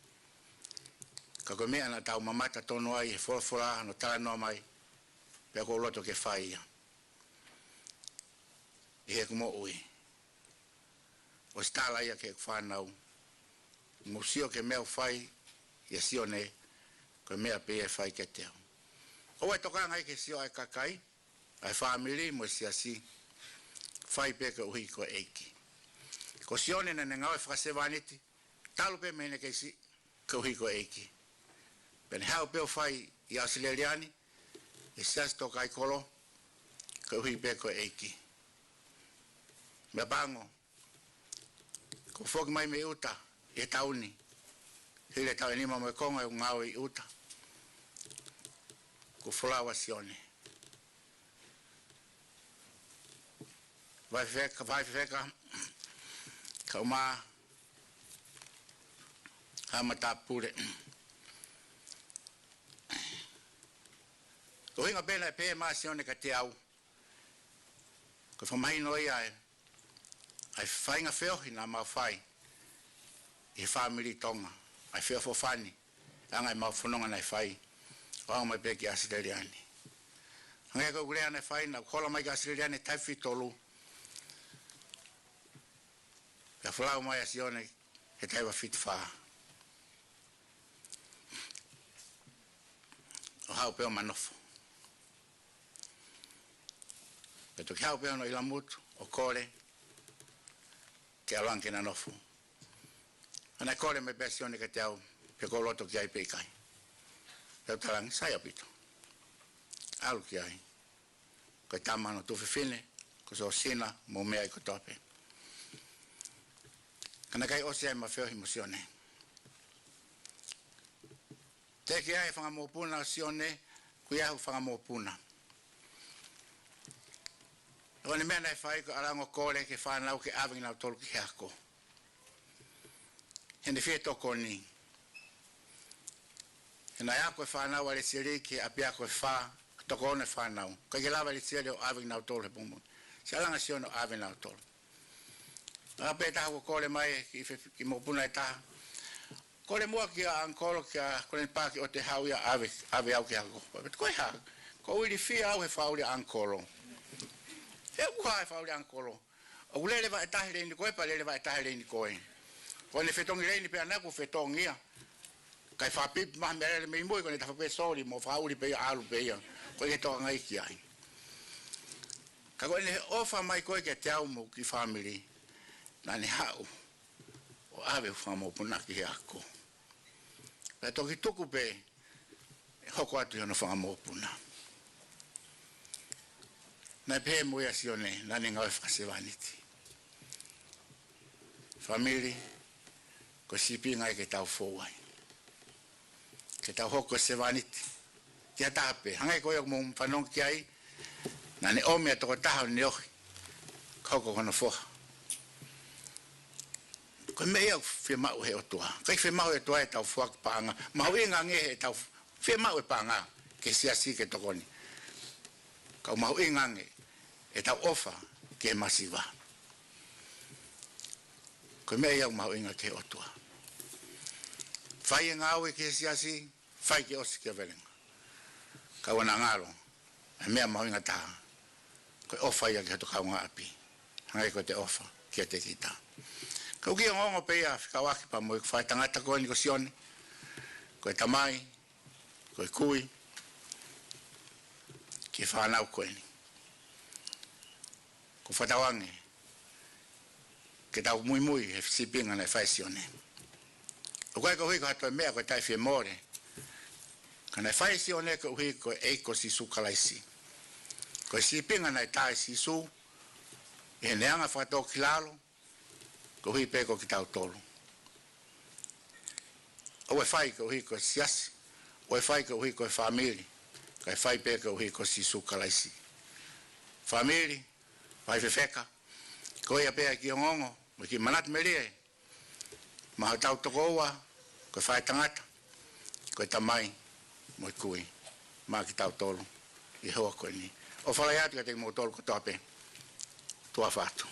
Ka ko mea na tau mamata tono ai he wholawhola no tala noa mai. Pea ko loto ke whai ia. I he kumo ui. O stala ia ke whanau. Musio ke mea whai ia Sione. Ko mea pe e whai ke teo. O e toka ngai ke sio ai kakai. Ai family mo siasi. Whai pe ke uhi ko eiki. Ko Sione na ngau e whakasewaniti. Talu pe mene ke si. Ke uhi ko eiki. Pene hao peo whai i Australiani, e sias toka ai kolo, ka uhi peko eiki. Mea bango, ko whoki mai me uta, e tauni, hile tau enima mo e konga e ngau i uta, ko wholawa Sione. Vai wheka, ka uma, hamata pure. Ko hinga pena e pēe maa Sione ka te au. Ko whamahi noi ai. Ai whainga whiohi nā mau whai. I whamiri tonga. Ai whio whawhani. Anga i mau whanonga nei whai. O au mai pē ki Australiani. Hangai ko urea nei whai na kola mai ki Australiani taiwhi tolu. Ka whalau mai a Sione he taiwa whit whaa. O hau pēo manofo. Peto ki hau pēo no ila mutu, o kore, te alanke na nofu. Ana kore me pēo Sione ka te au, pe ko loto ki ai pe ikai. Pēo talangi, sai apito. Alu ki ai. Ko i tamano tu whiwhine, ko so sina, mo mea i ko tope. Kana kai osi ai ma whiohi mo Sione. Te ki ai whangamopuna Sione, kui ahu whangamopuna. O ni mea nei whai ko arango kore ke whanau ke awingi nau tolu ki hako. Hene whie toko ni. Hena ako e whanau a le siri ki api ako e wha, toko one whanau. Ka ke lawa le siri o awingi nau tolu he pumu. Si alanga Sione o awingi nau tolu. Nga pe taha ko kore mai ki mopuna e taha. Kore mua ki a ankolo ki a kore pāki o te hau ia ave au ki hako. Bet koe ha, ko uiri whia au he whauri ankolo. E uha e whauri ankolo. O ulele wa e tahi reini koe, pa lele wa e tahi reini koe. Ko ne whetongi reini pe anaku whetongia. Kai whapipi maha merele me imui, ko ne tawhape sori mo whauri pe ia alu pe ia. Ko i he toka ngai ki ai. Ka koe ne ofa mai koe ke te au mo ki family. Na ne hau. O ave whamopuna ki he ako. Ka toki tuku pe, hoko atu i ono whamopuna. Na pe mo ia Sione, na ne ngau e whakasewaniti. Famili, ko sipi ngai ke tau fōwai. Ke tau hoko sewaniti. Tia tape, hangai koe o mō whanong ki ai, na ne ome a toko taha ni ohi. Hoko kono foha. Ko me ia whia mau he o tua. Kai whia mau e tua e tau fuak paanga. Mahu inga nge he tau whia mau e paanga. ke siasi ke tokoni. Ka mau ingange e tau ofa ke masiva. Ko me ia mau inga ke otua. Fai ngawe ke siasi, fai ke osi ke velenga. Ka wana ngalo, e mea mau inga taha. Ko ofa ia ke to kaunga api. Hangai ko te ofa ke te kita. Ka uki ngongo pe ia fika waki pa mo fai tangata ko ni ko Sione. Ko tamai, ko kui. Ki whanau koe ni. Ko whatawange. Ke tau Moimoi he sipinga nei whai Sione. O koe ko hui ko hatoe mea koe tai whie more. Ka nei whai Sione ko hui ko eiko si sukalaisi. Ko sipinga nei tai si su. E neanga whatau ki lalo. Ko hui pe ko ki tau tolu. O e whai ko hui ko siasi. O e whai ko hui ko e whamiri. Kai fai peka o hiko si sukalaisi. Famili, fai fefeka, koe a pea ki o ngongo, mo ki manat merie, maha tau toko ua, koe fai tangata, koe tamai, mo i kui, maa ki tau tolu, i hoa koe ni. O whalai atu ka te mo tolu ko toape, tua whatu.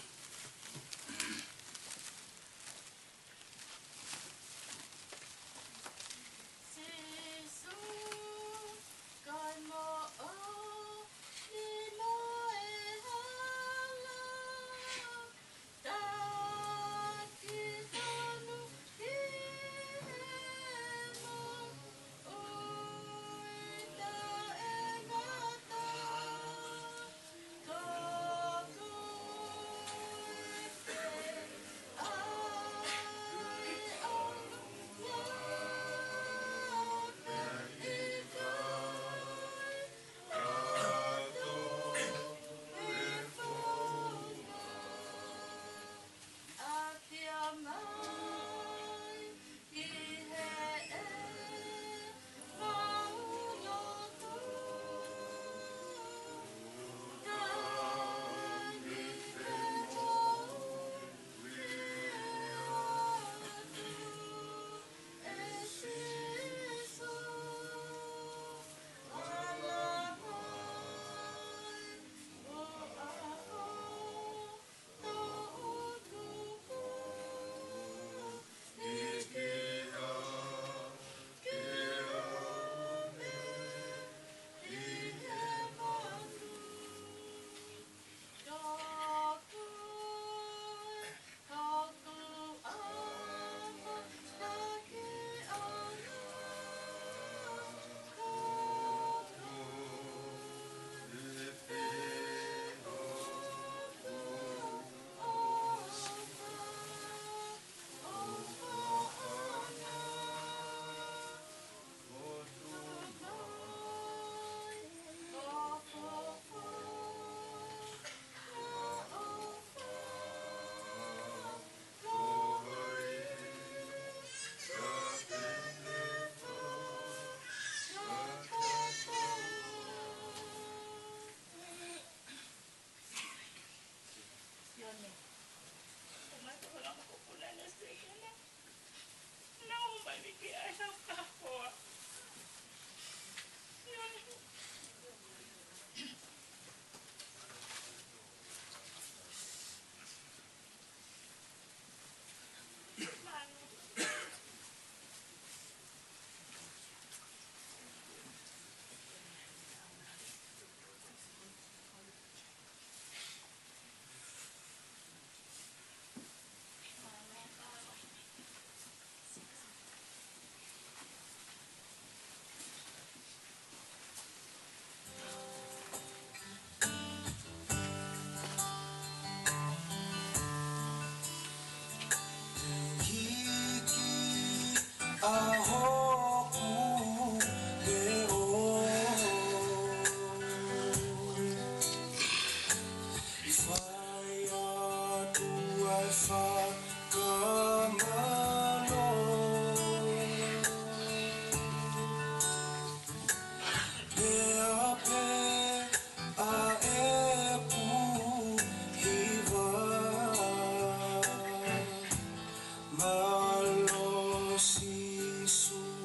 Malo sisu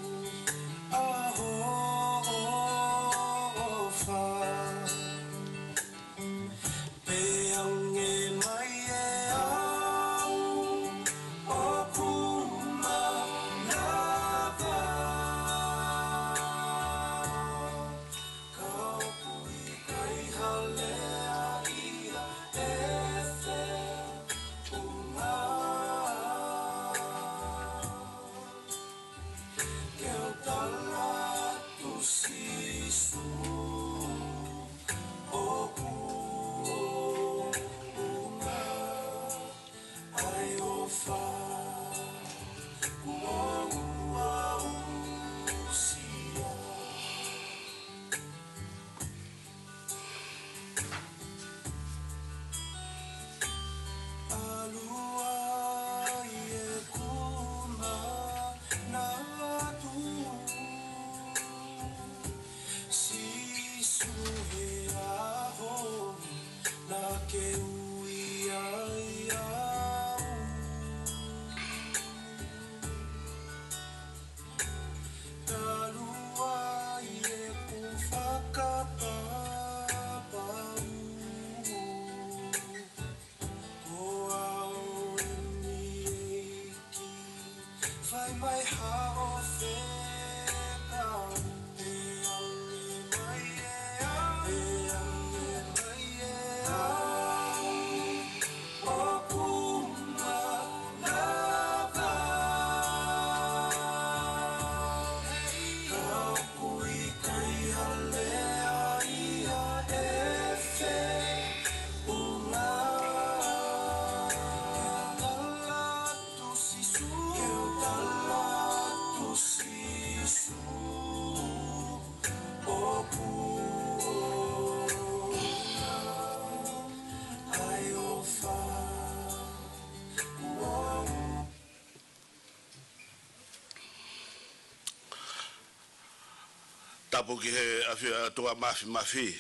Tapu ki he afia tua mafi.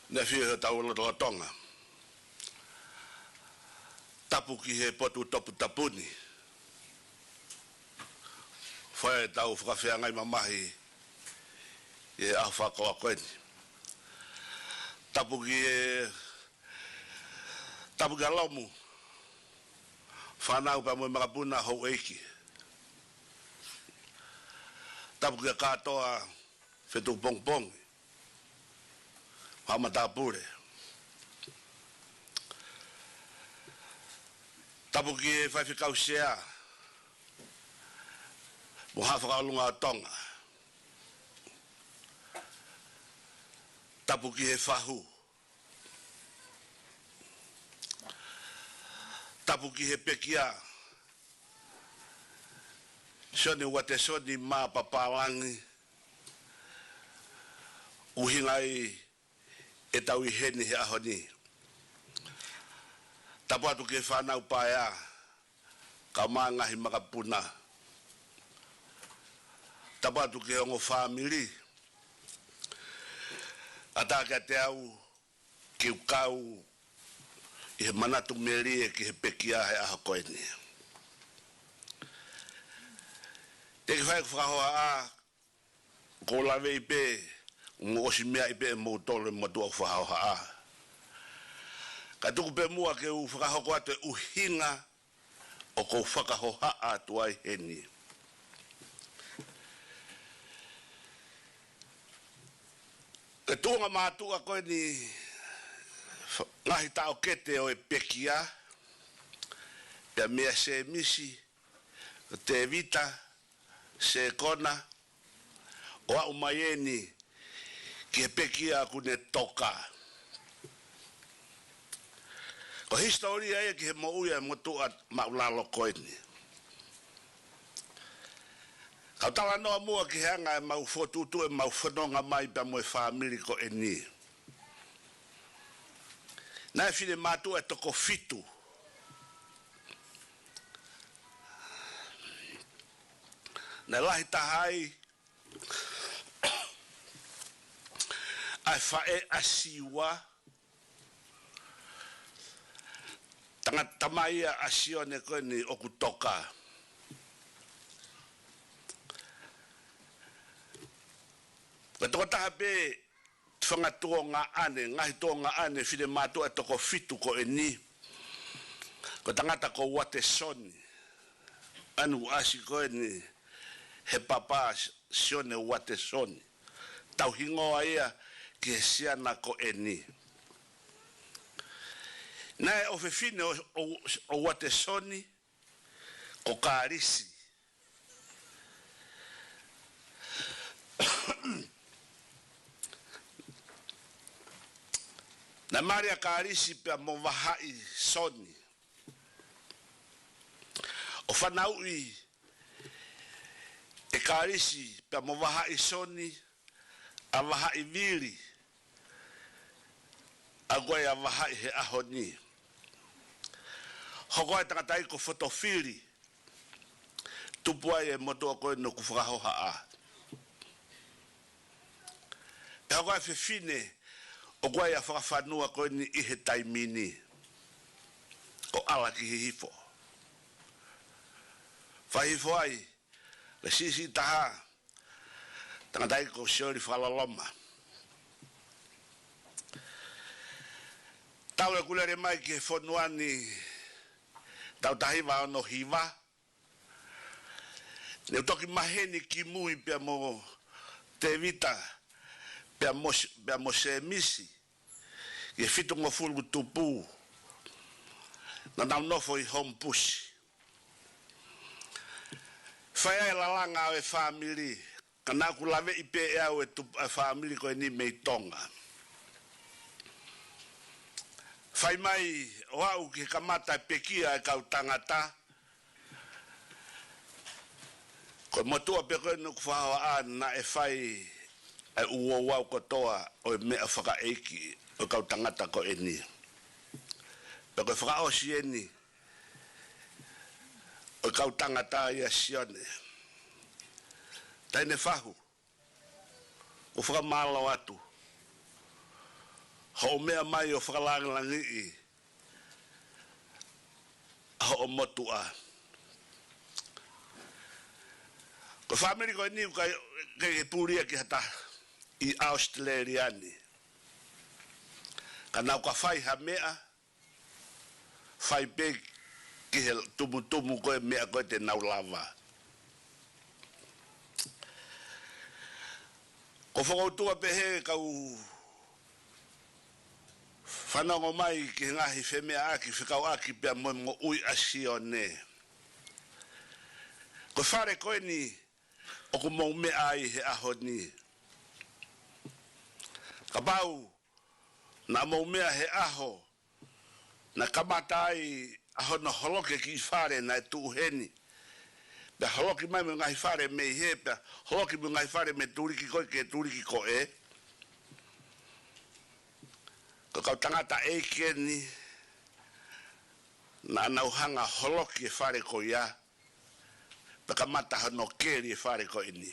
Na fi he tau lo tonga. Tapu ki he potu topu tapuni. Fai tau whakawhia ngai mamahi e a whakawa koeni. Tapu ki he tapu ki a laumu. Whanau pa mui makapuna hou eiki. Tapu ki a katoa Fetu'upongipongi. Hamatapure. Tapu ki e whaiwhikau sea. Mo hawhakalunga o tonga. Tapu ki he whahu. Tapu ki he pekia. Sione wate soni Mapapalangi. Uhingai e tau I heni he ahoni. Tapu atu ke whanau paea. Ka maangahi makapuna. Tapu atu ke ongo whamiri. Ata ke te au ki ukau I he manatu meri e ki he pekia he aha koeni. Te ki whaik whakahoa a ko lawe I pe Ngo osi mea I pe e moutole matua u whahoha a. Ka tuku pe mua ke u whakahoko atu e uhinga o ko whakahoha a tuai heni. Ke tuonga mātua koe ni ngahi tau kete o e pekia, e mea se misi, te vita, se kona, o au maieni, ki he pekia kune toka. Ko historia e ki he mouia e motua maulalo koeni. Kau tala noa mua ki hanga e mau fotutu e mau whanonga mai pa moe whamiri ko e ni. Nai whine mātua e toko fitu. Nai lahi tahai ai whae asiwa tanga tamaia a Sione koe ni oku toka. Ka toko taha pe whangatua ngā ane, ngahi tō ngā ane whine mātua e toko fitu ko e ni. Ko tangata ko wate soni. Anu asi koe ni he papa Sione wate soni. Tau hingoa ia ki he siana ko e ni. Nai o whine o wate soni ko kārisi. Na Maria kārisi pia mo wahai soni. O whanaui e kārisi pia mo wahai soni a wahai viri. A goe a wahai he ahoni. Hokoe tangatai ko fotofiri. Tupuai e motoa koe no ku whakahoha a. E hokoe whine o goe a whakawhanua koe ni I he taimini. O ala ki he hifo. Whahifo ai, le sisi taha, tangatai ko siori whalaloma. Tau e kulere mai ki he whonuani, tau tahiwa ono hiva, Ne toki maheni ki mui pia mo te vita pia mo se misi. Ye fitu ngo fulu tupu. Na nau nofo I home push. Faya la langa e family. Kana ku lave I pe e au e family ko ni mei tonga. Fai mai Ouau ki kamata pekia e kau tangata. Ko motua pe ko no fa na e fai e Ouau ko toa o me afaka eki o kau tangata ko eni. Pe ko fa o sieni o kau tangata ia Sione. Tai ne fahu. O fa malo atu. Ho mea mai o fa langi ho motua. Ko family ko ni ke puria ki hata I Australiani. Kana ka fai ha mea fai pe ki tumu ko mea ko te nau lava. Ko fo tua pe he kau whanongo mai ki ngahi whemea aki whikau aki pia mo ui a Sione. Ko whare koe ni o ko mau mea ai he aho ni. Ka pau na mau mea he aho na kamata ai aho na holoke ki whare na e tuuheni. Pia holoki mai me ngahi whare me he pia holoki me ngahi whare me turiki koe ke turiki koe. Ko kau tangata e keni na nauhanga holoki e whare ko ia pa ka mata hano keri e whare ko ini.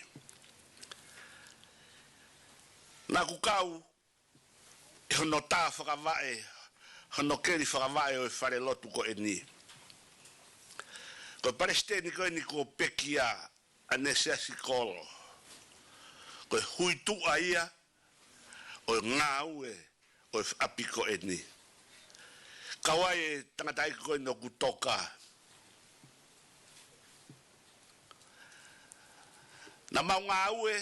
Na kukau e hono tā whakawai hano keri whakawai o e Failotu ko ini. Ko paresteni ko ini ko pekia anesia sikolo. Ko hui tua ia o ngāue o apiko eni. Kawai e tangatai ko no kutoka. Na maungaue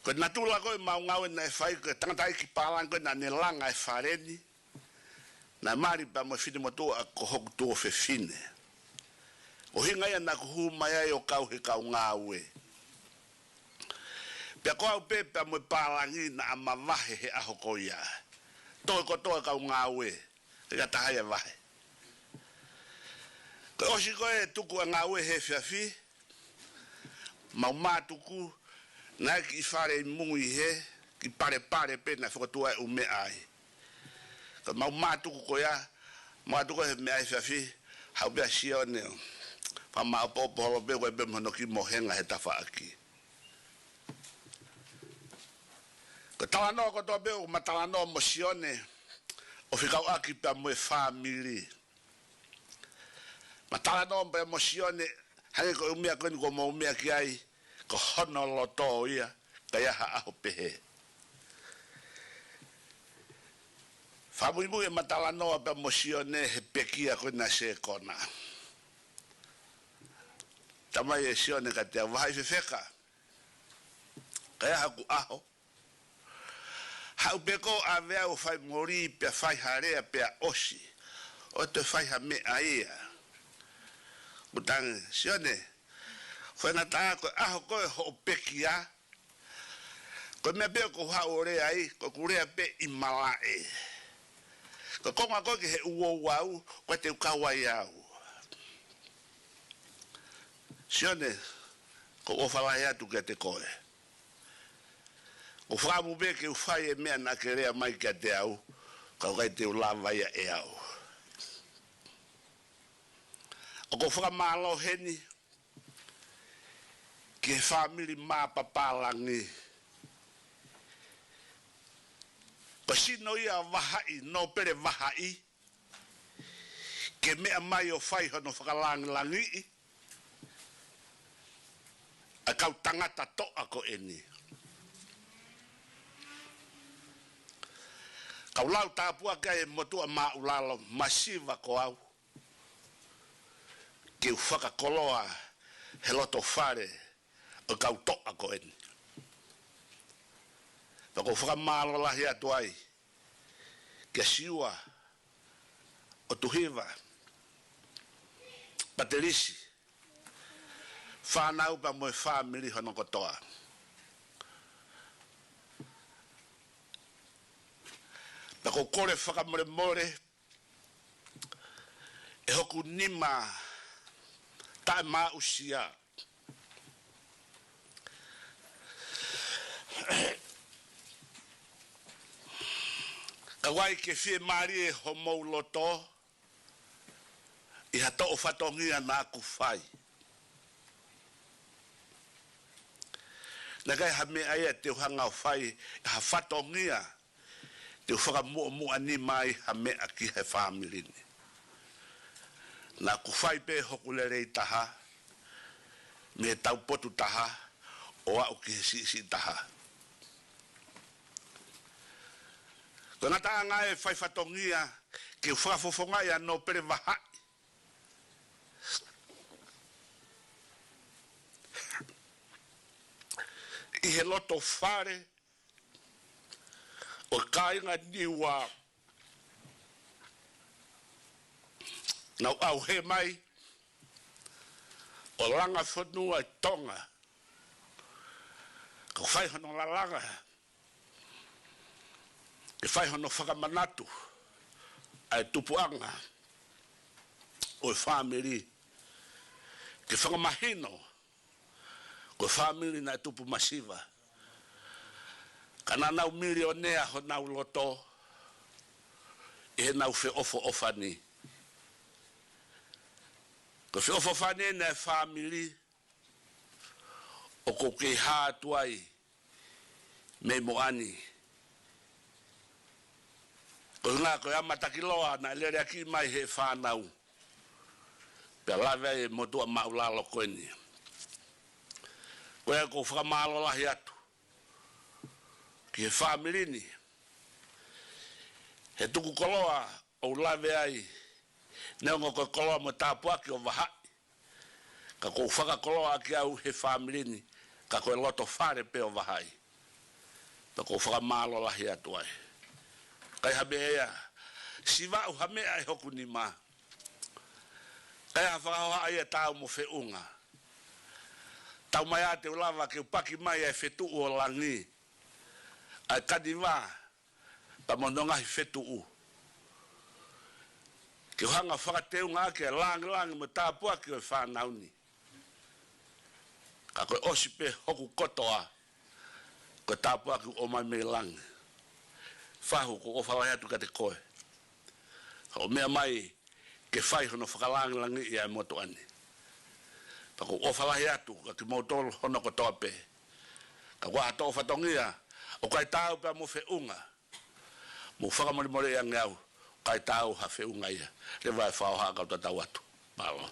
ko natula ko maungaue na fai ko tangatai ki palang ko na nelanga e fareni. Na mari pa mo fini moto a ko hok to fe fine. O hinga ya na ku mai o kau he kau ngaue. Pia ko au pepe mo palangi na amavahe he aho ko ia. Toi ko toi kau ngaue. Ka tahaya vahe. Ko osi ko e tuku a ngaue he fiafi. Mau matuku na ki fare mui he ki pare pe na fotua e ume ai. Ko mau matuku ko ia matuku he me ai fiafi. Hau bea Sione. Pa mau popo holo be ko e be mono ki mohenga he tafa aki. Ko talano ko to be o matalano mo Sione o fikau aki pa mo family. Matalano pe mo Sione hange ko umia ko ni ko mo umia ki ai ko hono loto ia ka ia ha o pehe. Fabuibu e matalano pe mo Sione he pekia ko na se kona. Tamai e Sione ka te vai fefeka. Ka ia ku aho. Hau peko a vea o fai mori pe fai harea pe osi. O te fai ha me aia. Mutang Sione. Foi na ta ko aho ko ho pekia. Ko me pe ko ha ore ai ko kure pe imalae. Ko konga ko ke he Ouau ko te kawai au. Sione ko o fala ya tu ke te koe. O whaamu be ke uwhai e mea na ke rea mai ka te au, ka kai te ulawa ia e au. O ko whakamalo heni, ke family Mapapalangi. Ko sino ia wahai, no pere wahai, ke mea mai o whai hono whakalangi, a kau tangata toa ko eni. Kau lau tāpua kai motua maulalo masiva ko au. Ke whakakoloa he loto whare o kautoa ko eni. Pako whakamalo lahi atu ai, kia siua o tuhiva, patelisi, whanau pa moe whamiri hono kotoa. Pako kore whakamore more, e hoku nima tae maa usia. Ka wai ke fie mari e homou loto, i hato o whatongia nā ku whai. Nā kai ha me aia te uhanga o whai, ha whatongia, te whakamua mua ni mai ha me aki he whamirini. Nā ku whai pe hokulere i taha, me tau potu taha, o au ki he si taha. Ko ngā taha ngā e whai whatongia, ke whakafofonga ia no pere wahai. I he loto whare, o kāinga niwa, nau au he mai, o langa whanua i tonga, ka whai hono la langa, ke whai hono whakamanatu, ai tupuanga, o e whamiri, ke whakamahino, ko whamiri na tupu masiva, kana nau milionea ho nau loto, e nau whi ofo ofani. Ko whi ofo ofani na e whamiri, o ko kei hātuai, me moani. Ko ngā koe amatakiloa na lere aki mai he whanau. Pea lawe e motua maulalo koeni. Koe ko whakamalo lahi atu. Ki he whamirini. He tuku koloa o lawe ai. Neongo koe koloa mo tāpuaki o wahai. Ka ko whakakoloa ki au he whamirini. Ka koe loto whare pe o wahai. Pa ko whakamalo lahi atu ai. Kai hamea, siwa u hamea e hoku ni mā. Kai hawhakahoa ai e tāu mo whiunga. Tau mai a te ulawa ke upaki mai e Fetu'upongipongi. Ai kadiwa, pa mononga hi Fetu'u. Ke hanga whakateunga ake langi mo tāpua ki o whanauni. Ka koe osipe hoku kotoa, ko tāpua ki o mai me langi. Whahu ko o whawai atu ka te koe. O mea mai ke whai hono whakalangi i ai moto ani. Pako o whawai atu ka ki motolo hono ko toa pe. Ka waha tō whatongia o kai tāu pia mo whiunga. Mo whakamori ia ngeau kai tāu ha whiunga ia. Re vai whao haka o tatau atu. Malo.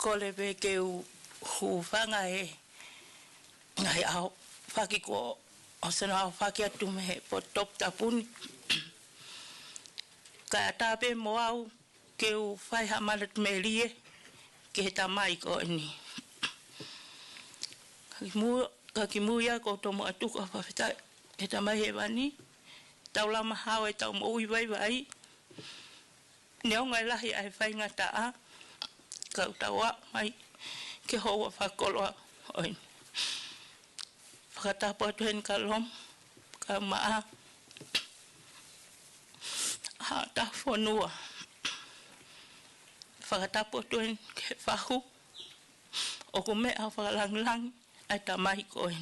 Ko le pe ke hu whanga e ngai au whaki ko o sana au whaki atu me he po top tapuni. Ka tape mo au ke u whai hamalat me rie ke he tamai ko ni. Ka ki muia ko tomo atuka whawhetai. E tamai he wani. Tau lama hao e tau mo ui vai vai. Neo ngai lahi ai whai ngata a. Ka utawa mai. Ke hoa whakoloa oin. Whakatapu atu hen ka lom. Ka maa. Ha ta whanua. Whakatapu atu hen ke whahu. O ku mea whakalangilangi. Ai ta mahi koen.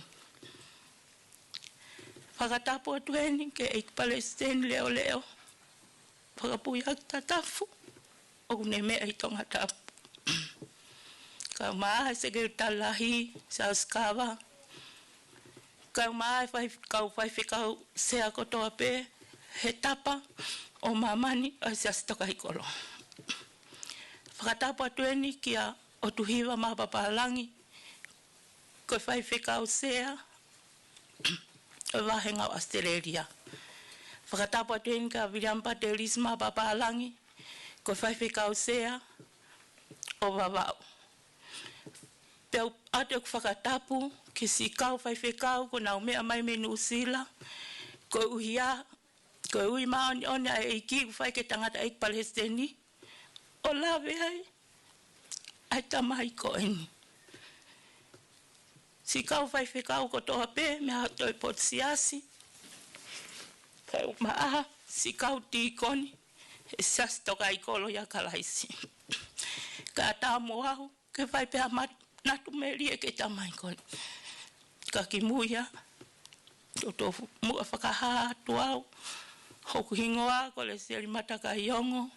Whakatapu atu hen ke eik Palestine leo leo. Whakapui ak tatafu. O ku ne mea i tonga tapu. Ka maa se ke talahi sa skava. Ka maa kau whaiwhikau sea kotoa pe. He tapa o mamani ai se astoka hikolo. Whakatapu atu hen kia o tuhiwa Mapapalangi. Ko whaiwhikau sea. O wahenga o Australia. Whakatapu atu hen ka virampa te lisma Mapapalangi. Ko whaiwhikau sea. O wawau. Peo atu ku whakatapu. Ki si kau whaiwhikau. Ko nau mea mai me Nusila. Ko uhia. Ko ui maoni one ai eiki. Ku whai ke tangata eik Palestini. O lawe ai. Ai tamai ko eni. Si kau whaiwhikau ko toa pe, me hatoi pot siasi. Kau maa, si kau tīkoni, e sas toka i kolo ia kalaisi. Ka tāmo au, ke whaipea natu meri e ke tamai koni. Ka ki muia, o tofu mua whakahātu au, hoku hingoa, ko le seri mataka iongo.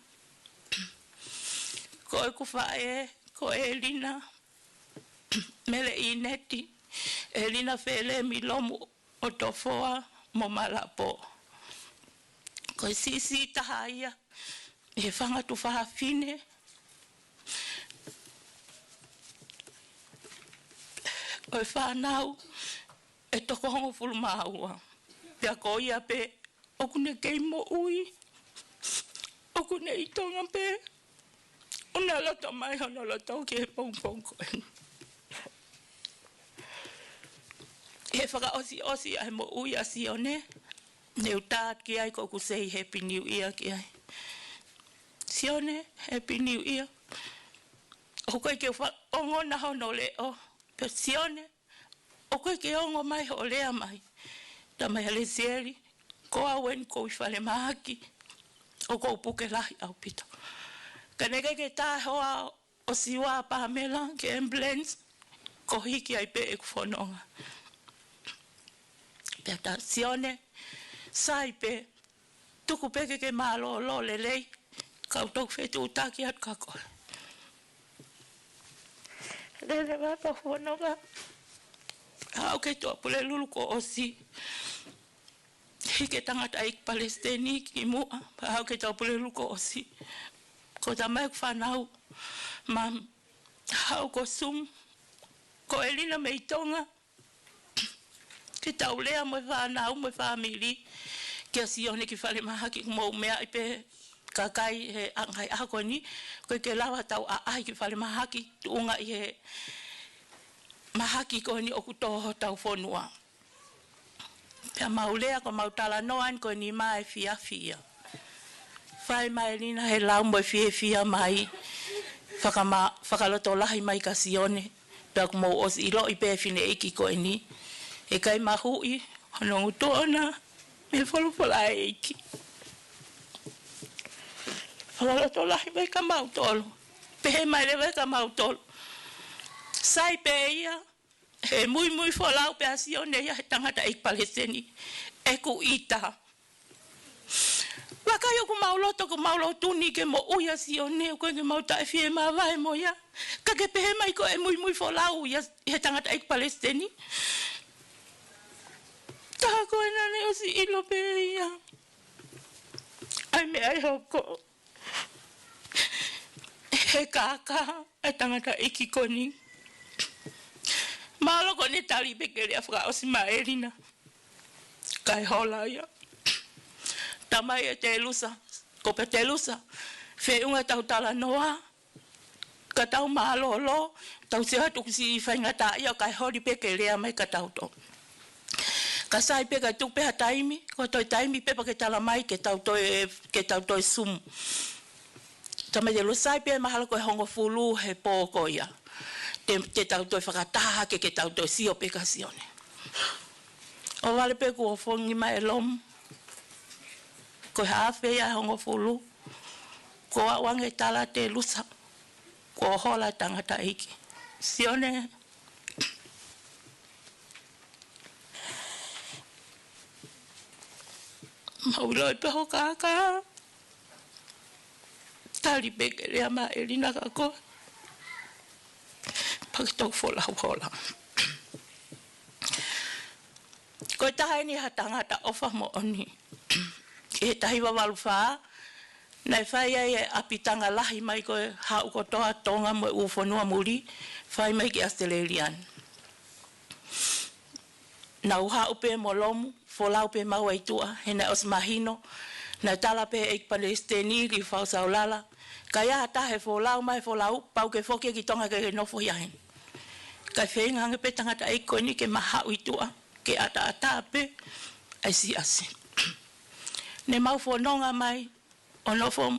Ko e ku whae, ko e lina, mele i neti. Elina fele mi lomu o tofoa mo malapo. Ko sisi tahaia. E whanga tu whahawhine. O e whanau. E toko hongo fulu maua. Pea ko ia pe. Oku ne kei mo ui. Oku ne i tonga pe. Una loto mai hono loto ki he pong koen. He whaka osi ai mo ui a Sione. Neu tāt ki ai ko ku sei Happy New Year ki ai. Sione, Happy New Year. O koe ke ongo na hono leo. Pe Sione, o koe ke ongo mai ho lea mai. Ta mai hale sieri. Ko awen ko i whale mahaki. O ko upuke lahi au pito. Ka neke ke tā hoa o siwa Pamela ke ambulance. Ko hiki ai pe e ku whanonga. Pea ta Sione, saipe, tuku peke ke malo lo lelei, kau tok fetu utaki at kakol. Lele wapa whanonga, hau ke toa pule lulu ko osi. Hike tangata eik Palestini ki mua, hau ke toa pule lulu ko osi. Ko tamai ku whanau, mam, hau ko sum, ko elina me itonga, ke tau lea mo whanau, mo whamiri, kia Sione ki whale mahaki mo mea ipe kakai he angai ako ni, koe ke lawa tau a ai ki whale mahaki, tuunga i he mahaki ko ni oku toho tau whonua. Pea maulea ko mautala noan ko ni mai fia fia. Whai mai lina he lau mo fia fia mai, whakaloto lahi mai ka Sione, pea ko mo osi ilo ipe fine eki ko ni, e kai mahui, hanongu tōna, me wholopola eiki. Whakaloto lahi mai ka mautolo. Pehe mai lewe ka mautolo. Sai pe ia, he mui wholau pe a Sione ia he tangata eik Palestini. E ku ita. Wakai o ku mauloto ku maulotu ni ke mo uia Sione, koe ke mauta e fie maa vai mo ia. Ka ke pehe mai ko e mui wholau ia he tangata eik Palestini. Taha koe nane o si ilo pe ia. Ai me ai hoko. He kaka, ai tangata iki koni. Malo kone tali pekere a whaka o si maerina. Kai hola ia. Tamai e te lusa, ko pe te lusa. Fe unga tau tala noa. ka tau malolo tau se hatu si whainga ta ia kai hori peke lea mai ka tau to ka sai peka tu pe taimi ko toi taimi pe pa ke tala mai ke tau toi sum tama de lo sai pe mahalo ko hongo fulu he poko ia te tau toi whakataha ke tau toi sio peka sione o vale pe ko fongi mai lom ko hafe ia hongo fulu ko wange tala te lusa ko hola tangata iki sione mauloi pe ho kaka tali beke rea ma elina kako pakitok fola hola ko taha ni hatangata ofa mo oni e tahi wawalufa nei fai e apitanga lahi mai ko hau ko toa tonga mo ufonua muri fai mai ki Australian na uha upe molomu fola upe maua itua hena os mahino na tala pe ek palestini li fau saulala kaya ta he fola mai fola pau ke foke ki tonga ke no fo yahen ka fenga nge petanga ta ek ko ni ke maha itua ke ata pe ai si asi ne mau fo nonga mai ono fo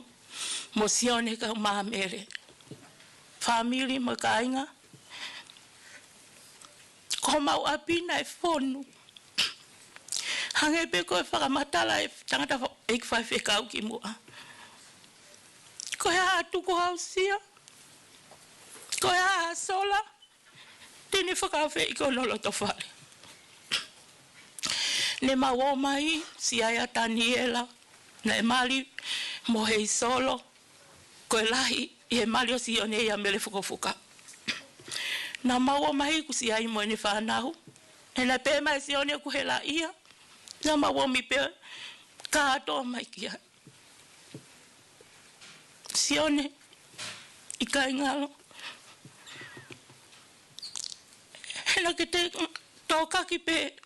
mo Sione ka mamere family mo kainga ko mau apina e fonu hange pe ko fa matala e tangata ek fa fe ka ki mo ko ya tu ko hausia ko ya sola tini fa ka fe ko no lo to fale ne mau mai si aya Daniela na mali mo hei solo ko lahi e mali o Sione ia mele fuka na mau mai ku si ai mo ni fa nahu e na pe mai Sione ku hela ia na mau mi pe ka to mai kia Sione ika ngalo hela ke te toka ki pe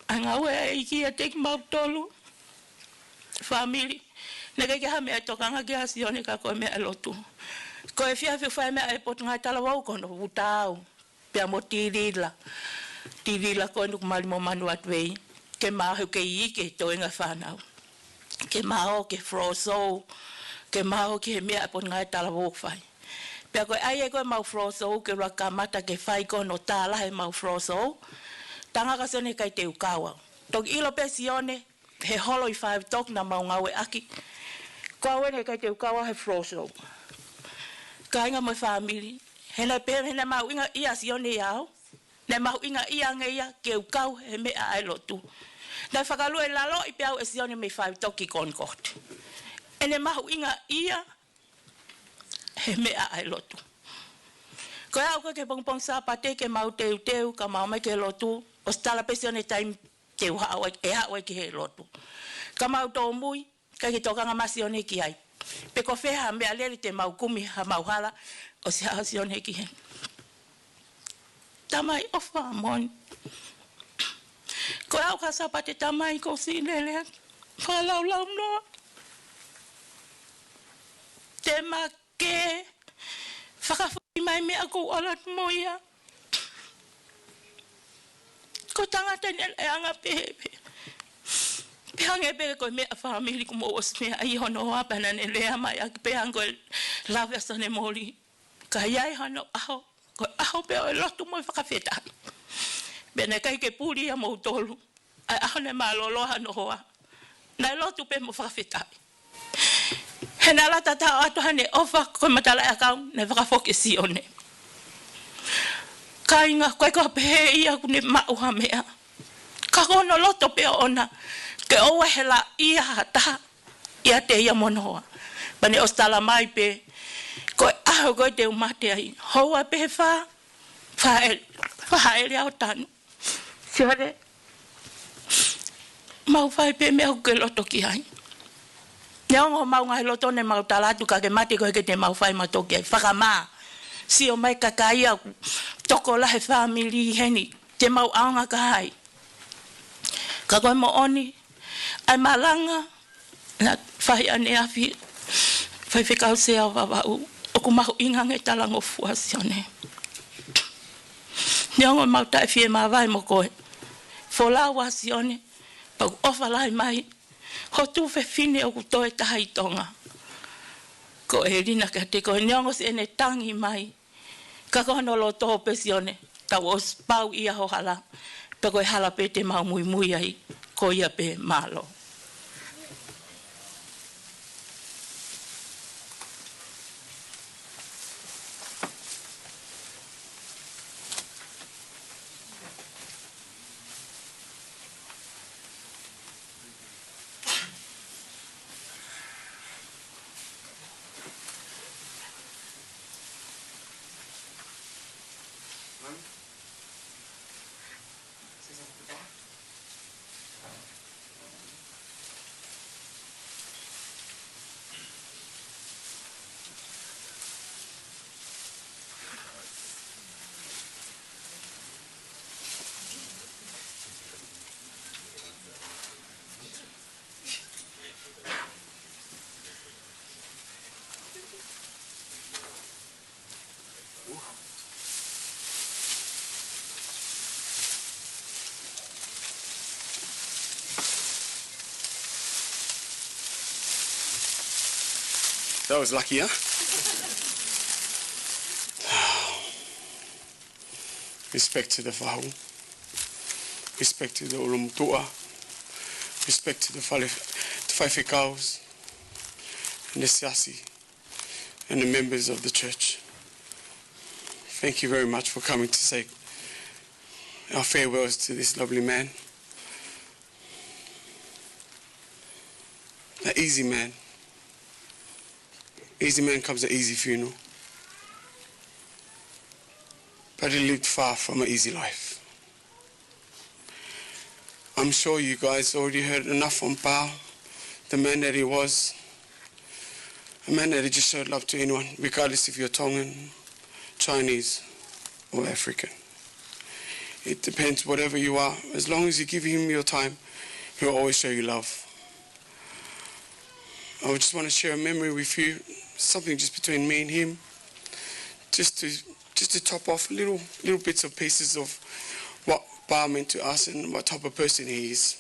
angawe iki te mau tolu family nega ke ha me tokanga ke Sione ka ko me lotu ko e fia fa me e potunga tala wa ko no butau pe motirila tirila ko no mal mo manu atwei ke ma ho ke i ke to nga fana ke ma o ke froso ke ma o ke me potunga tala wa fai pe ko ai ko ma froso ke ra kamata ke fai ko no tala he ma froso tanga ka sene kai te ukawa tok ilo pe Sione he holo I 5 tok na mau ngawe aki ko wene kai te ukawa he froso kainga mo family hena pe hena mau inga ia Sione yao na mau inga ia ngeia ke ukau he me a Lotu na whakalu e lalo I pe au e Sione me 5 tok ki Concord ene mau inga ia he me a Lotu ko au ke pong sa pate ke mau teu ka mau mai ke Lotu o stala pe Sione time te hawa e hawa ki he Lotu ka mau to mui ka ki toka nga Sione ki ai pe ko feha me alele te mau kumi ha mau hala o se ha Sione ki he tamai ofa mon ko au ka sapate tamai ko si lele fa lau no te ma ke fa mai me ako alat moya ko tangata ni anga pe hange pe ko me family ko mo osme ai hono apa na ne le mai ak pe ango la versione moli kaya hono aho pe lo tu mo fa feta bene kai ke puri ya mo tolu a ne malolo hano hoa na lo tu pe mo fa feta hena la tata atu hane ofa ko matala account ne fa fo ke Sione kainga ko pe ia ku ne ma o mea ka hono lo to pe ona ke oa hela ia hata ia te ia monoa bane ostala mai pe ko aho ko te umate ai hoa pe fa ele au tanu Sione mau fai pe me ke loto ki ai Neongo mau ngai loto ne mau talatu ka ke mati ko ke te mau fai matoke whakama si o mai kakaia toko la he family heni te mau aunga ka hai ka koe mo oni ai malanga na fai ane afi fai whikau se au wawau o ku mahu inga nge talango fua Sione. Neongo mau tae fie maa vai mo koe. Fola wa Sione, pa ku ofa lai mai, ho tu fe fine o ku toe tahai tonga. Ko e rina ka te koe neongo si ene tangi mai, ka kono lo toho pe Sione, tau o spau ia ho hala, pe koe hala pe te mau mui mui ai, ko ia pe malo. That was lucky, huh? Respect to the Wahau. Respect to the Olumutua. Respect to the Whaifekaus and the Siasi and the members of the church. Thank you very much for coming to say our farewells to this lovely man. An easy man. Easy man comes an easy funeral. But he lived far from an easy life. I'm sure you guys already heard enough from Paula, the man that he was. A man that he just showed love to anyone, regardless if you're Tongan, Chinese, or African. It depends, whatever you are. As long as you give him your time, he'll always show you love. I just want to share a memory with you, something just between me and him, just to top off little bits of pieces of what Paula meant to us and what type of person he is.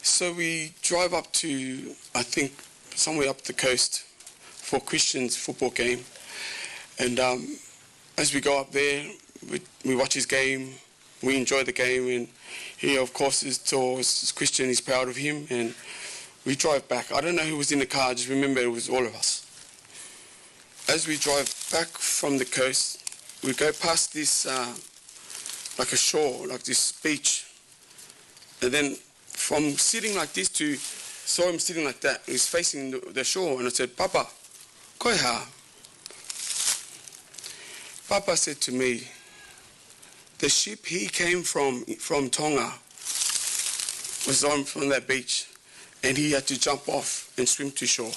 So we drive up to, I think, somewhere up the coast for Christian's football game. And as we go up there, we watch his game, we enjoy the game, and he, of course, is Christian, he's proud of him, and we drive back. I don't know who was in the car, I just remember it was all of us. As we drive back from the coast, we go past this, like a shore, like this beach. And then from sitting like this to, saw him sitting like that, he's facing the shore, and I said, Papa, koe ha? Papa said to me, the ship he came from Tonga was on from that beach, and he had to jump off and swim to shore.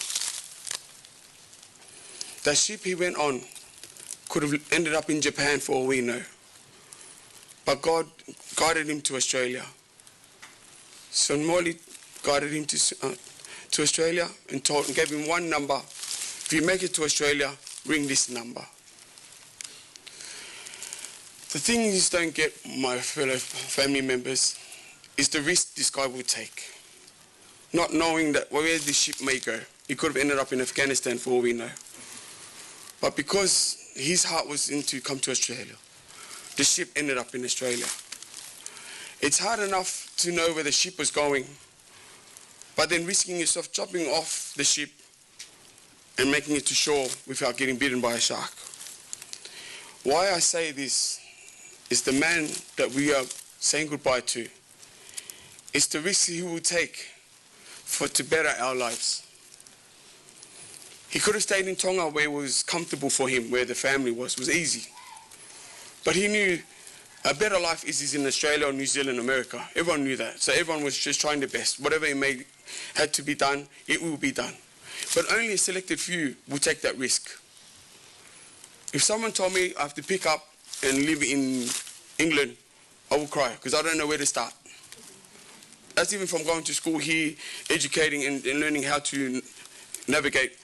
The ship he went on could have ended up in Japan for all we know. But God guided him to Australia. So Moimoi guided him to Australia and gave him one number. If you make it to Australia, ring this number. The thing you just don't get, my fellow family members, is the risk this guy will take. Not knowing that where the ship may go. He could have ended up in Afghanistan for all we know. But because his heart was into come to Australia, the ship ended up in Australia. It's hard enough to know where the ship was going, but then risking yourself jumping off the ship and making it to shore without getting bitten by a shark. Why I say this is the man that we are saying goodbye to. It's the risk he will take to better our lives. He could have stayed in Tonga where it was comfortable for him, where the family was easy. But he knew a better life is in Australia or New Zealand, America. Everyone knew that. So everyone was just trying their best. Whatever it had to be done, it will be done. But only a selected few will take that risk. If someone told me I have to pick up and live in England, I will cry because I don't know where to start. That's even from going to school here, educating and learning how to navigate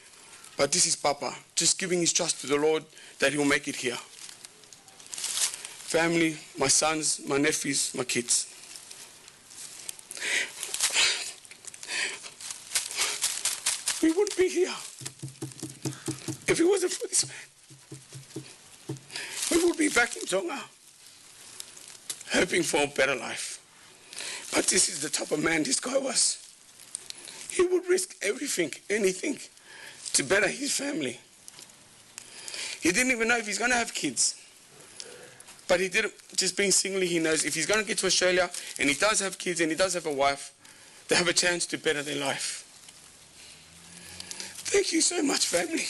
But this is Papa, just giving his trust to the Lord that he'll make it here. Family, my sons, my nephews, my kids. We wouldn't be here if it wasn't for this man. We would be back in Tonga, hoping for a better life. But this is the type of man this guy was. He would risk everything, anything, to better his family. He didn't even know if he's going to have kids. But he didn't, just being single, he knows if he's going to get to Australia and he does have kids and he does have a wife, they have a chance to better their life. Thank you so much, family.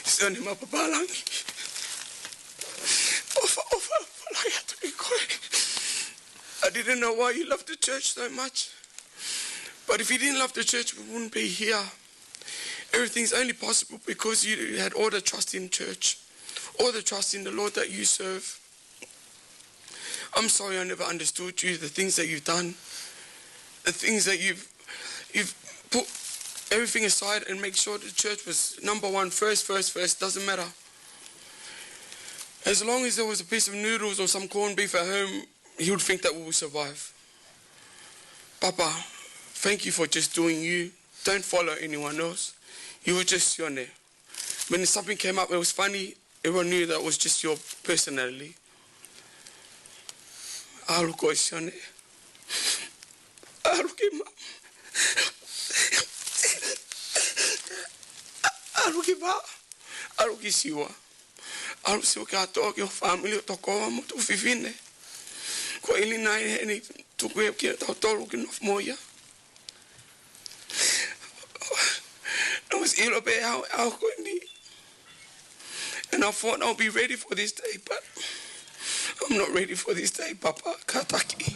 Sione Mapapalangi. I didn't know why you loved the church so much. But if you didn't love the church, we wouldn't be here. Everything's only possible because you had all the trust in church, all the trust in the Lord that you serve. I'm sorry I never understood you, the things that you've done, the things that you've put everything aside and make sure the church was number one, first, doesn't matter. As long as there was a piece of noodles or some corned beef at home, he would think that we will survive. Papa, thank you for just doing you. Don't follow anyone else. You were just Sione. When something came up, it was funny, everyone knew that was just your personality. Aluko Sione. Aluki ma. Aluki ba. Aluki siwa. Aluki siwa kato ki o family to ko mo to fifine. Ko ili nai ni to ko ki to tolu ki no moya. I was ill be out ni. And I thought I'll be ready for this day, but I'm not ready for this day, Papa. Kataki.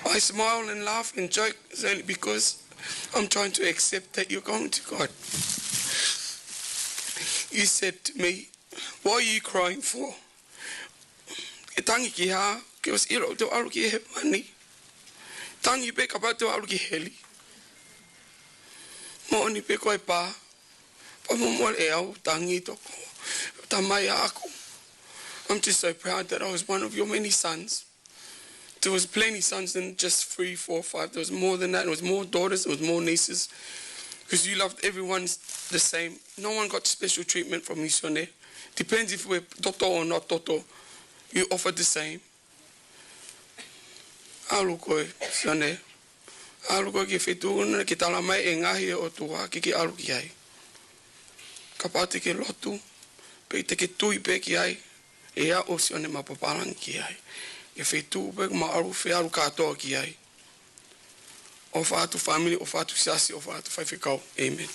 I smile and laugh and joke only because I'm trying to accept that you're going to God. You said to me, what are you crying for? Tangi ki ha, ke was ilo to alu ki he mani. Tangi pe kapa to alu ki heli. Mo ni pe koe pa. Pa mo mo e au tangi to ko. Tamai aku. I'm just so proud that I was one of your many sons. There was plenty sons than just 3, 4, 5. There was more than that. There was more daughters. There was more nieces. Because you loved everyone the same. No one got special treatment from me, Sione. Depends if we're toto or not toto. You offered the same. Alu koe, Sione. Alu koe ki Fetu'upongipongi ki tala mai e ngahi o tua ki alu ki ai. Kapate ke Latu. Pe te ke tui pe ki ai. E a o Sione Mapapalangi ki ai. E Fetu'upongipongi ma alu fe alu katoa ki ai. O whaatu family, o whaatu siasi, o whaatu whaiwhikau. Amen.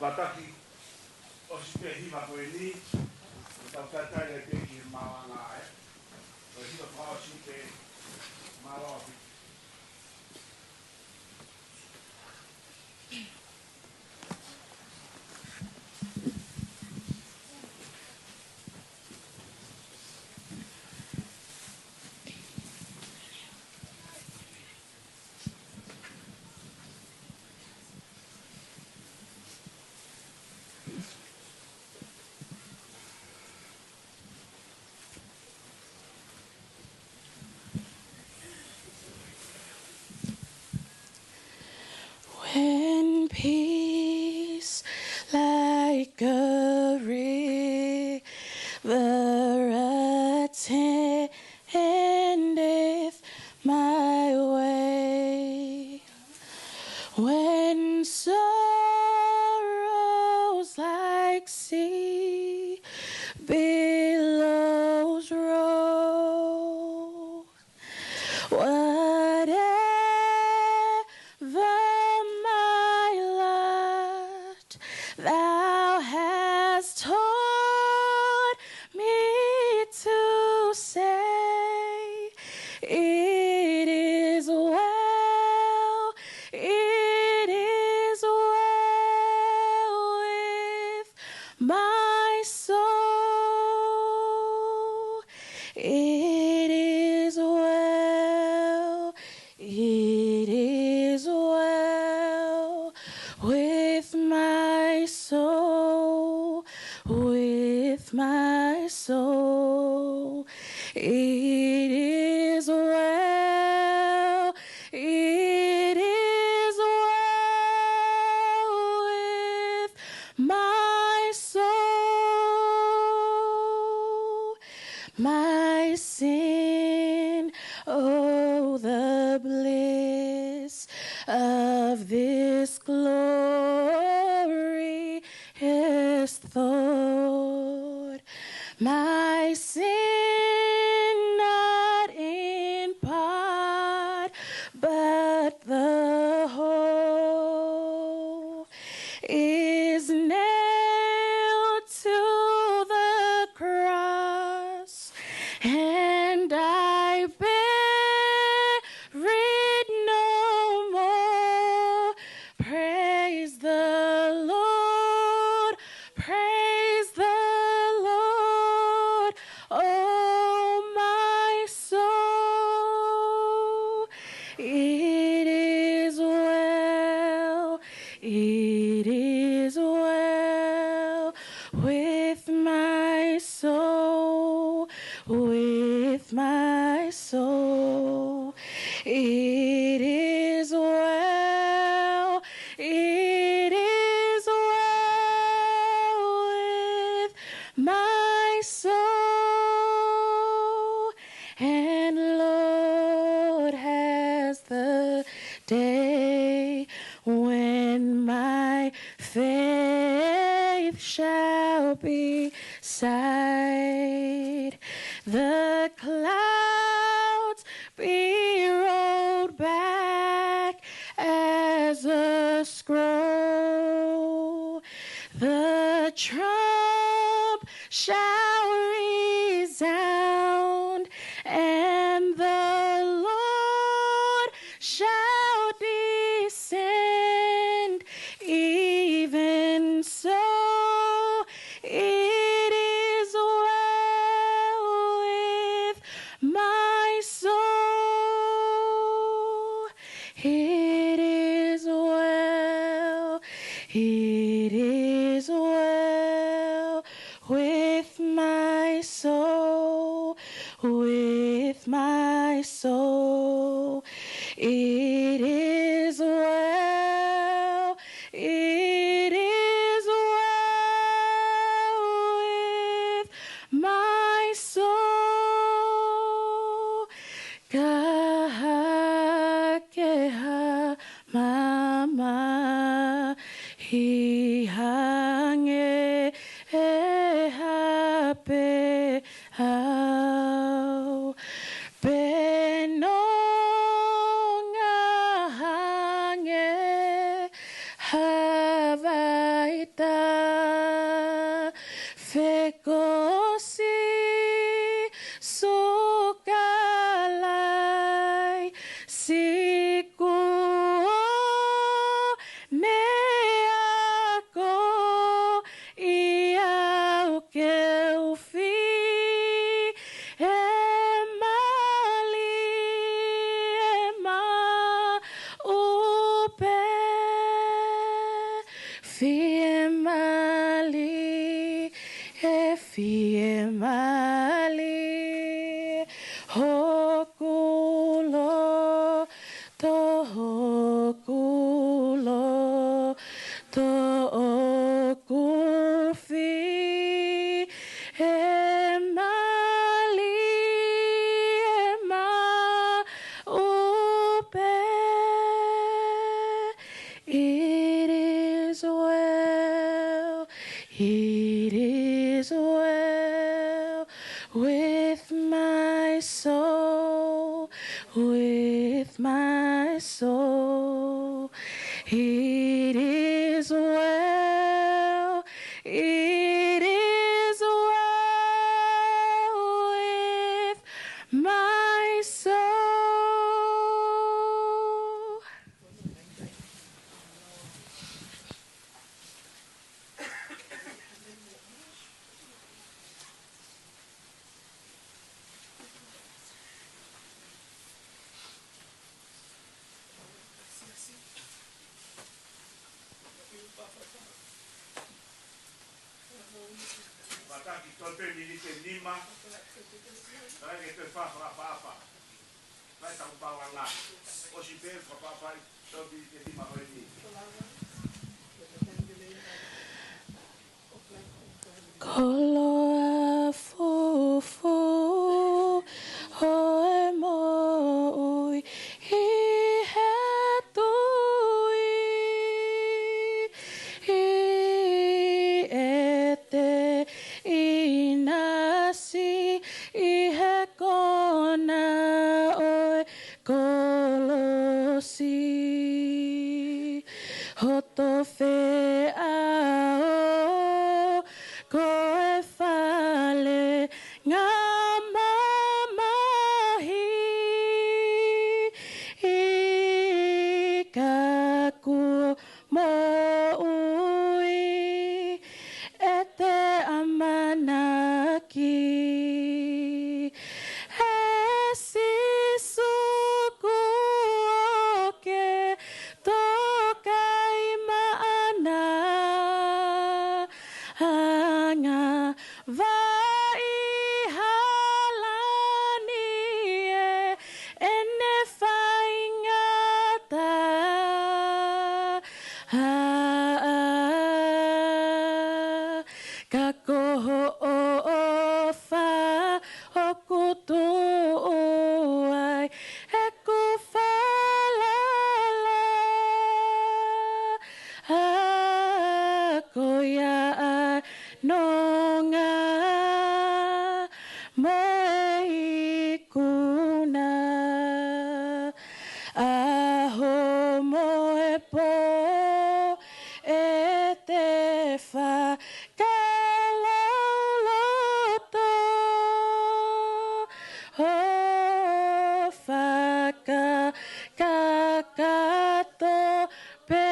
Kataki o sipe hiva koe ni, o tau tatai e peki Malanga e. O hiva koe sipe Malanga. like sea, billows roll. Whatever my lot, thou hast taught me to say, it is well, it is well with my soul. It is well, it is well with my soul, with my soul. It is well, it is well with my soul. My sin, oh, the bliss of this glorious thought. My sin, not in part, but the whole, is nailed to the cross, and I bear it no more. Praise the Lord, praise the Lord, oh my soul. It is well, it is well with my soul, with my soul. It is well, it is well with my soul. And Lord, has the day when my faith shall be sight, the clouds be rolled back as a scroll, the trump shall resound, and the Lord shall descend. Even so, it is well with my soul. It is well, it is well with my soul, with my soul. It is well, it is well with my soul. Kahakeha mama hihange hape hau benonga hange havaita fekosi sukalai siku ne ako iau keufi emali ema upe fi emali fi emali hokulo to hokulo to okufi emali ema upe. It is well, it It is well with my soul, with my soul. It is well, it is well with my soul. Mataki tolpe ni te lima. Ai ke te fa papa. Vai ta Paula lá. O si be papa tolpe ni te lima oi ni. Koloa fufu hoe moi I he tui I ete I nasi I he kona oi kolosi hoto fe ao koe whale ngā mamahi I ka kua mo ui e te amanaki he sisuku oke tokai maana anga vai halani ene whaingata ka koho o wha o kutu ai e ku whalala ko ia no ngā moe kuna aho moe po e te whakalauloto o whakakakato pe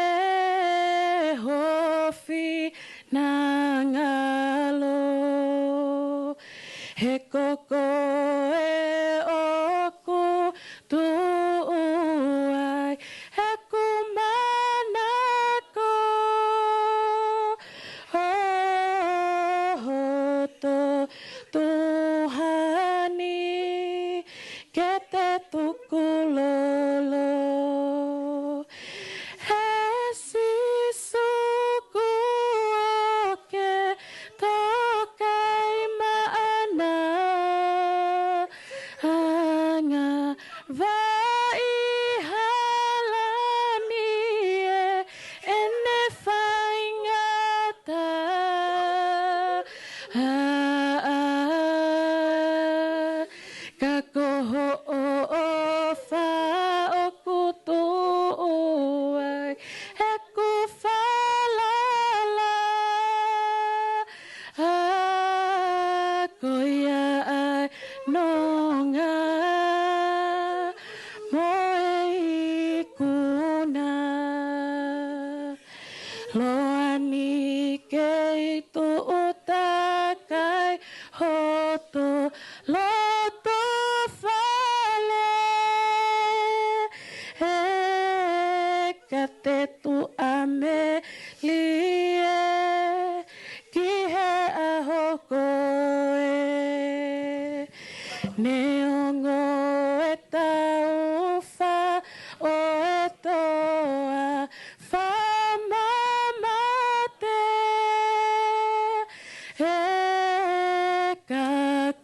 hofi na ngalo he koko e oku tu ai he kumanako hoto tuhani ke te tukulolo he sisuku oke tokai maana anga vai halani ene whaingata ka koho o wha o kutu ai he ku whalala ko ia ai no ngā moe kuna loani kei tu utakai hoto loto whale he ka te tu ame lie ki he aho koe ne ongo e tau wha o e toa whamamate he ka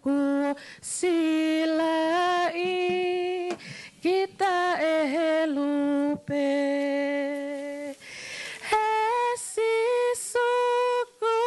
kua silai ki ta e he lupe he sisuku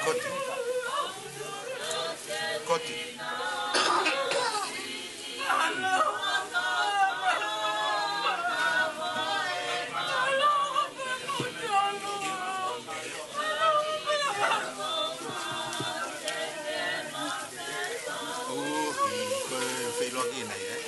Koti. Koti. Failotu này ấy.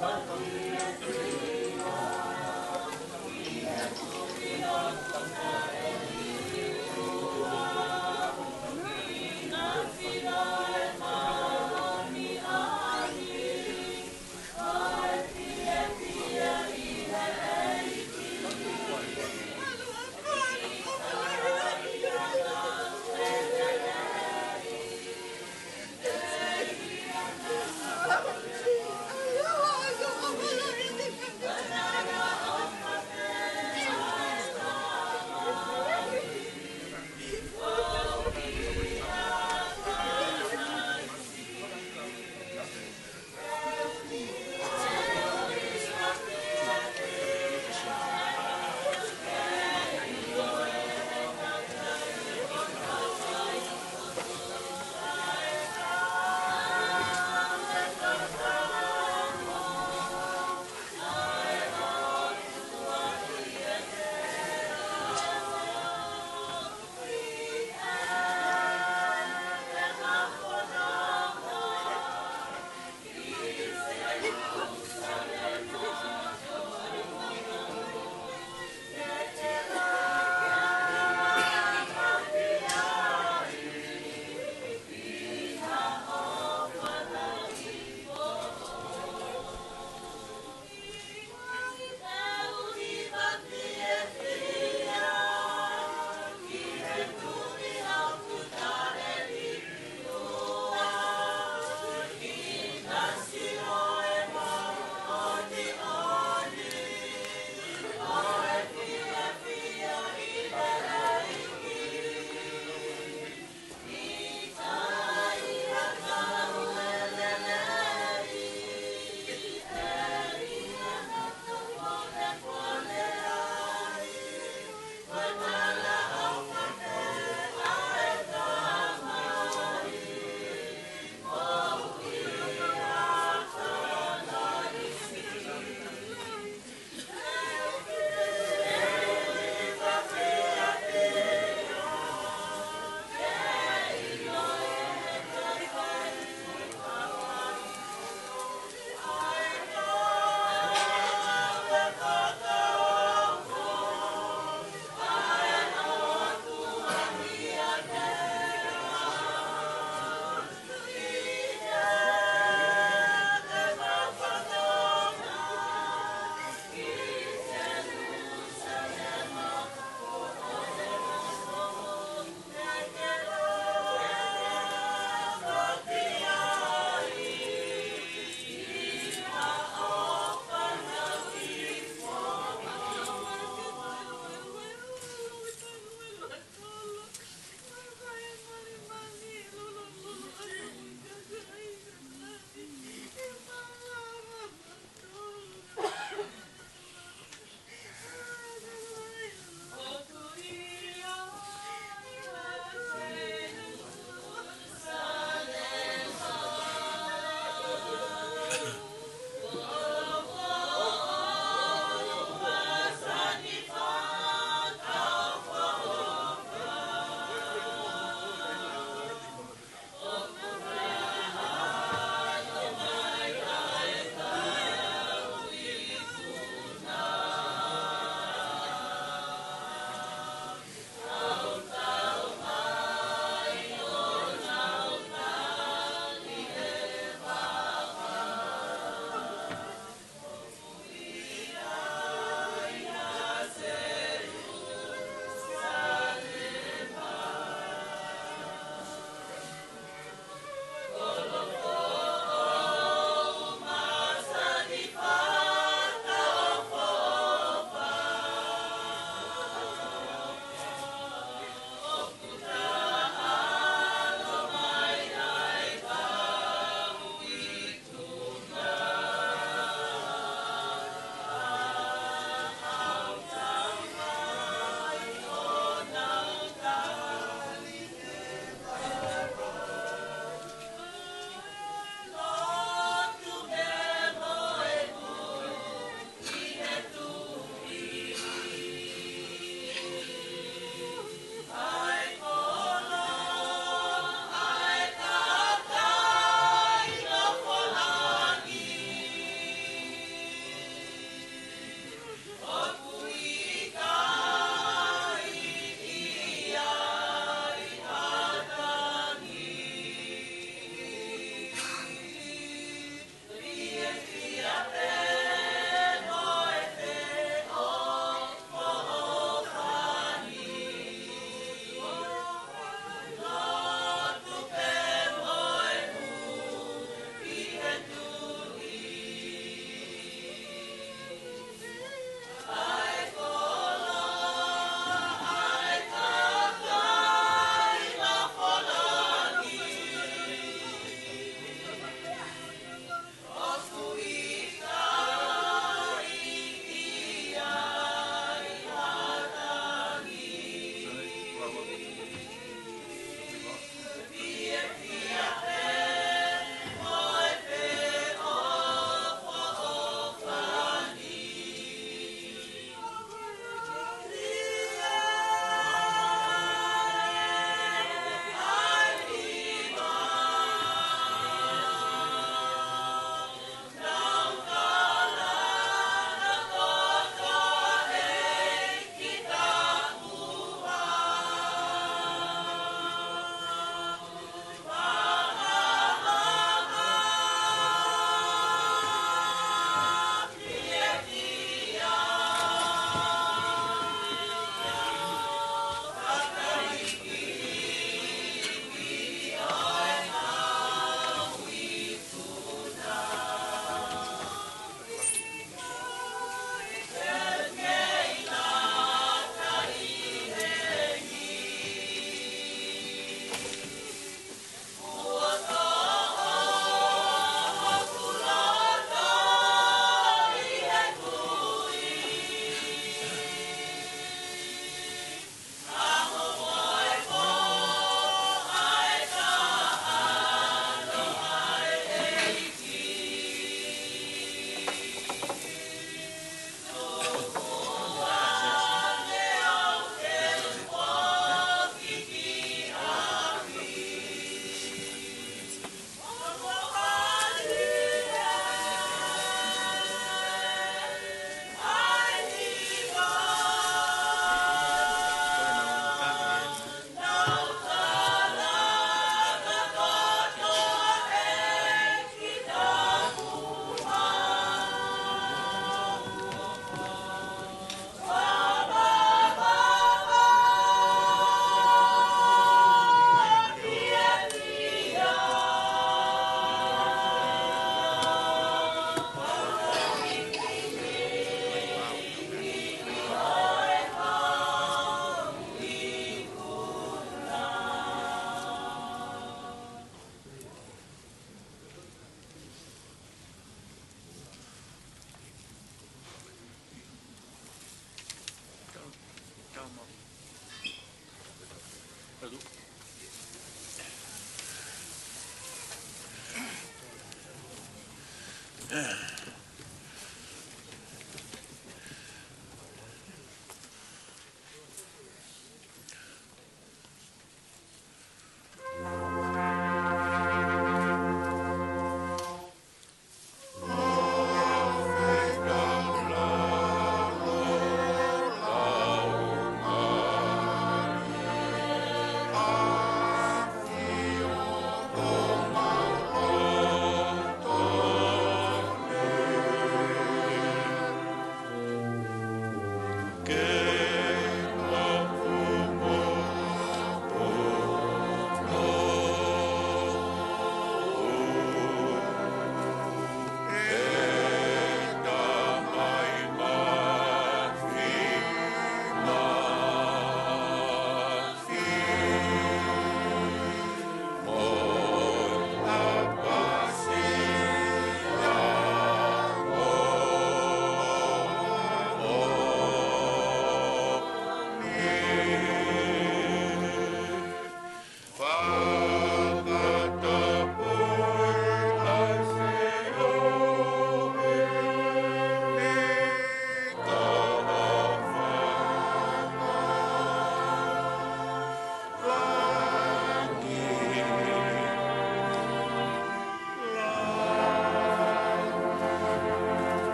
Thank you.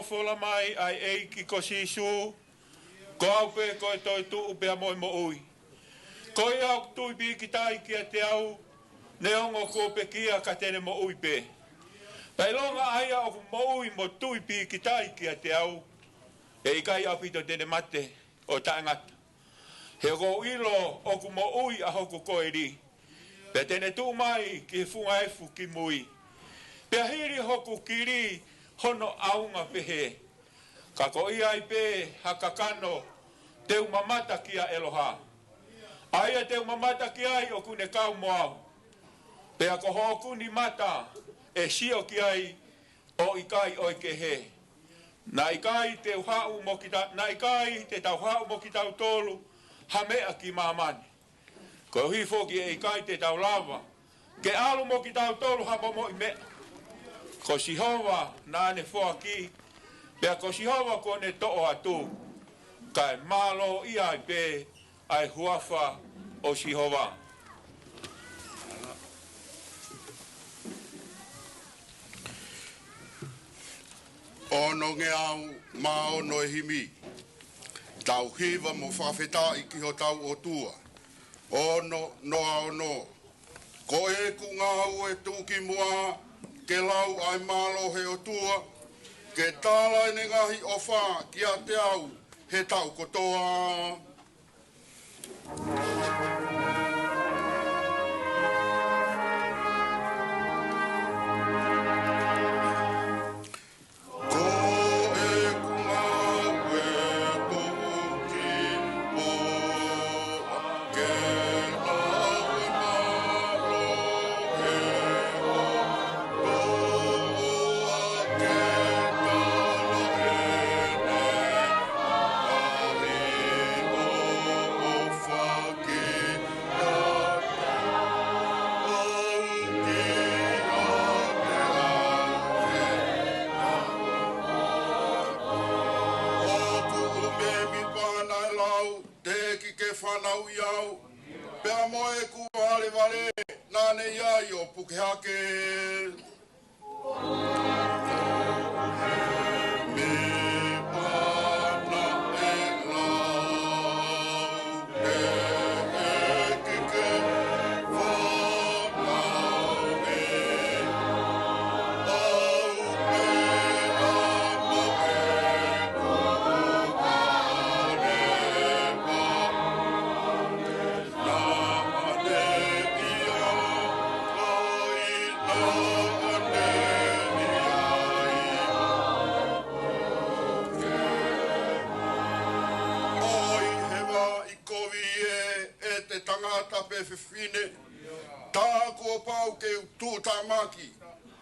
Fola mai ai eiki ko sisu, ko au pe ko e toi tu upe a Moimoi. Ko i au tui pi ki tai kia te au, ne ongo ko pe kia ka tene mo ui pe. Pai longa aia o Moimoi mo tui pi ki tai kia te au, e i kai au pito tene mate o taangata. He ko ilo o ku mo ui a hoku ko e ri. Pe tene tu mai ki funga efu ki mui. Pe hiri hoku ki ri, hono aunga pehe. Ka ko ia i pe hakakano teu mamata kia eloha. Aia teu mamata kia ai o kune kau moau. Pe ako hoku ni mata e sio kia ai o ikai o ikehe. Na ikai teu hau mo kita, na ikai te tau hau mo kita utolu hamea ki mamani. Ko hifo ki e ikai te tau lava. Ke alu mo kita utolu hamo mo ime. Ko sihova na ne foa ki, pea ko sihova ko ne to'o atu, kai malo ia i pe ai huafa o sihova. Ono nge au mao no himi, tau hiva mo whawheta i ki ho tau o tua. Ono no ao no, ko e ku ngau e tuki mua, ke lau ai malo he o tua, ke tālai ne ngahi o whā ki a te au he tau kotoa. Whanau iau, pea moe ku vale vale, nane iai o puke hake. Me pana e lau, e kike whanau e, au me amo e kukare tangata pe whiwhine, tā kua pau ke tūtamaki,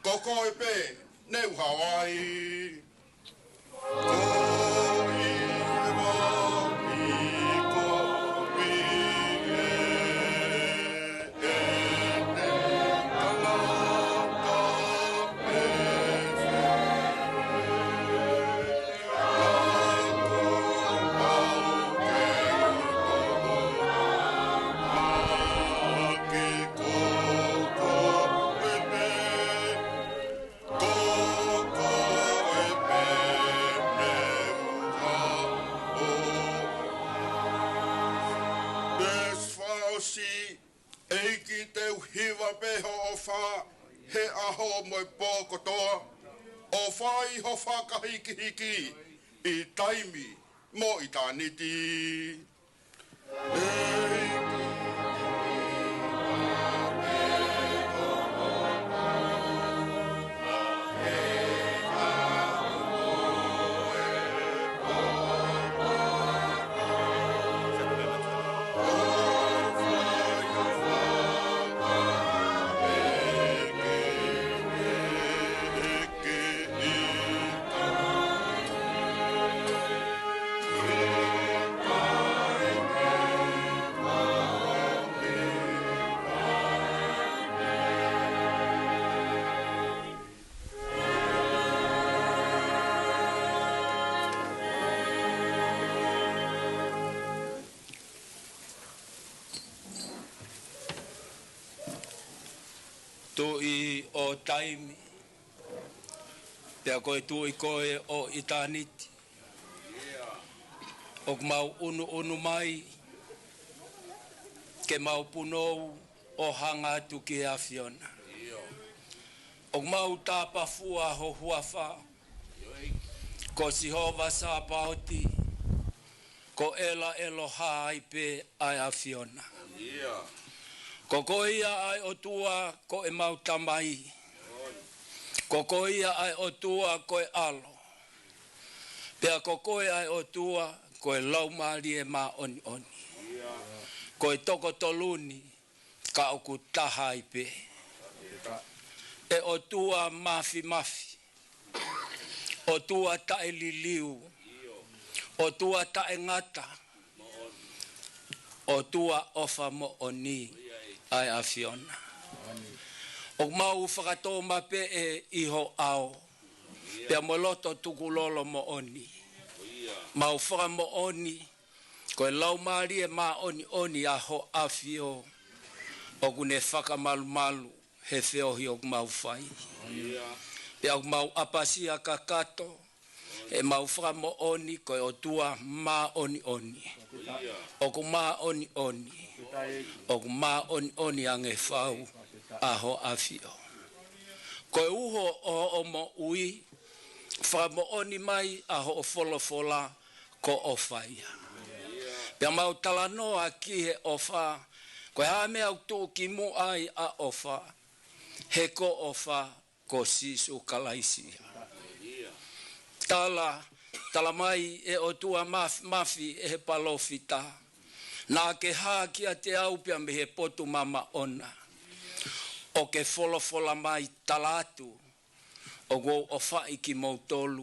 koko e pe, neu Hawaii. he aho mo pō kotoa, o whai ho whakahiki hiki, I taimi mo I tāniti. Tui o taimi, pea koe tui koe o itaniti. O mau unu mai, ke mau punou o hanga atu ki a Fiona. O mau tāpafua ho huafa, ko Sihova sa paoti, ko ela eloha ai pe ai a Fiona. Ko koia ai o tua ko e mau tamai. Ko koia ai o tua ko e alo. Pea ko koe ai o tua ko e laumari e ma oni oni. Ko e toko toluni ka oku taha i pe. E o tua mafi mafi. O tua tae liliu. O tua tae ngata. O tua ofa mo oni. Ai a Fiona. O mau whakato mape e iho ao. Pea moloto tukulolo mo oni. Mau whaka mo oni. Ko e laumari e ma oni oni a ho afio. O kune whaka malu malu. He whiohi o mau whai. Pea o mau apasia kakato. E mau whaka mo oni. Ko e o tua ma oni oni. O ku ma oni oni. O ma oni ange whau aho awhio. Ko e uho o mo ui, wha mo oni mai aho o wholofola ko o whaia. Pea mau tala noa ki he o wha, ko e hame au tū ki mu ai a o wha, he ko o wha ko sisu kalaisia. Tala mai e o tua mafi e he palofita. Nā ke hā kia te au pia me he potu mama ona. O ke wholofola mai talatu. O go o whai ki mautolu.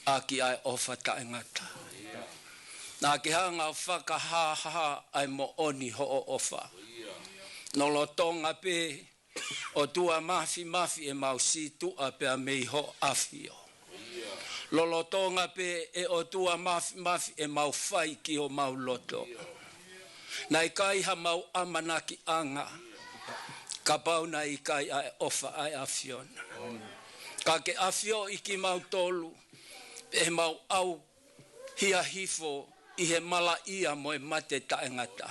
A ki ai o whataengata. Nā ke hā ngā whakahaha ai mo oni ho o ofa. Nolo tonga pe o tua mafi e mau si tua pia mei ho afio. Lolo tonga pe e o tua mafi e mau whai ki o mau loto. Nai kai ha mau amanaki anga. Ka pauna I kai ai ofa ai a Fiona. Ka ke afio I ki mau tolu. E mau au hia hifo I he mala ia mo e mate taengata.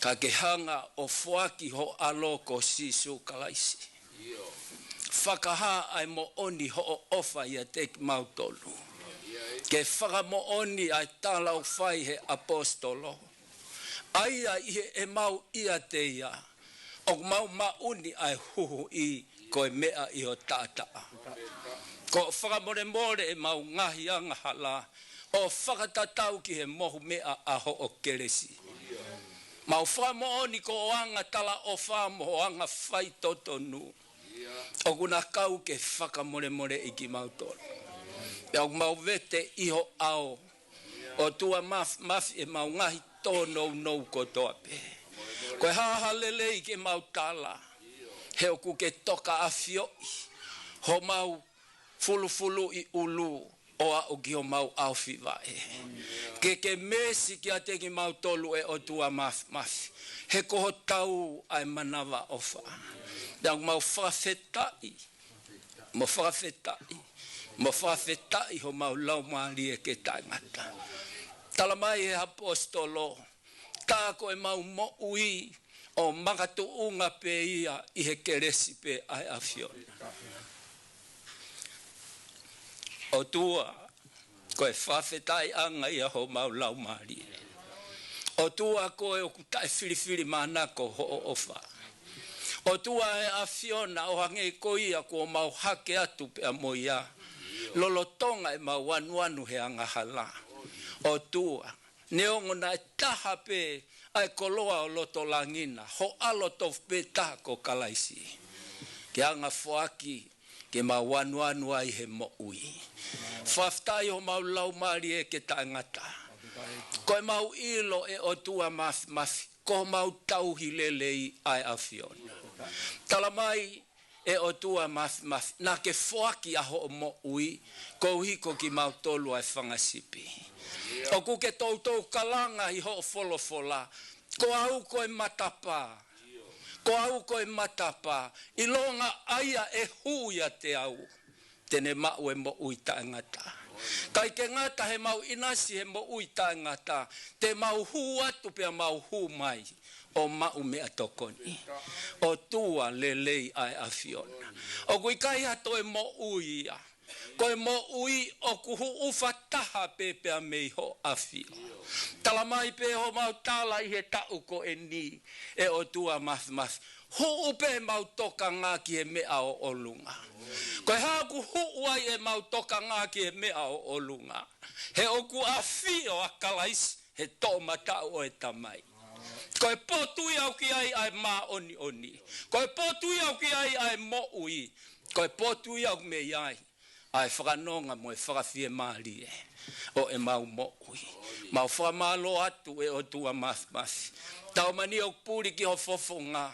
Ka ke hanga o fuaki ho aloko sisu kalaisi. Whakaha ai mo oni ho o ofa ia te mau tolu. Ke whaka mo oni ai talau whai he apostolo. Aia I e mau ia te ia. O mau mauni ai huhu I koe mea I o tātaa. Ko whakamore more e mau ngahi anga hala. O whakatatau ki he mohu mea aho o keresi. Mau whakamooni ko o anga tala o whamo o anga whai totonu. O kuna kau ke whakamore I ki mau tolu. E o mau vete iho ao. O tua mafi e mau ngahi tono no kotoa pe. Koe haha lele I ke mau tala. He oku ke toka afio. Ho mau fulu I ulu. O a o ki o mau awhi vae. Ke mesi ki a te ki mau tolu e o tua mafi. He koho tau ai manawa ofa. Dang mau whawhetai. Mo whawhetai. Mo whawhetai ho mau laumari e ke taimata. Tala mai he apostolo. Tāko e mau mo ui. o makatuunga pe ia I he keresi pe ai afiona. O tua, koe whawhetai anga ia ho maulau maari. O tua koe o kutai whiriwhiri manako ho o ofa. O tua e afiona o hange koia ko mau hake atu pe a moia. Lolotonga e mau wanuanu he angahala. O tua, neongo na e taha pe ai koloa o loto langina. Ho alotof pe taha ko kalaisi. Ke anga foaki, ke mau wanuanu ai he mo ui. Whaftai o mau lau maari e ke taangata. Koe mau ilo e o tua mafi. Ko mau tauhi lelei ai afiona. Tala mai e o tua mafi. Na ke foaki aho o mo ui. Ko hiko ki mau tolu ai whangasipi. O ku ke tautou kalanga I ho folofola. Ko au koe matapa. Ko au koe matapa. I longa aia e huia te au. Tene mau e mo ui taangata. Kai ke ngata he mau inasi he mo ui taangata. Te mau hu atu pia mau hu mai. O mau mea tokoni. O tua lelei ai afiona. O kui kai hato e mo ui ia. Koe mo ui o kuhu ufa taha pepea mei ho afio. Tala mai pe ho mau tala I he tau ko e ni. E o tua math. Hu upe mau toka ngā ki he mea o olunga. Koe haku hu ai e mau toka ngā ki he mea o olunga. He oku afio a kalais he tō matau o e tamai. Koe potui au ki ai mā oni. Koe potui au ki ai mo ui. Koe potui au me ai. Ai whakanonga mo e whakawhie maari e. O e mau mo ui. Mau whakamalo atu e o tua math. Tau mani o puri ki ho fofo ngā.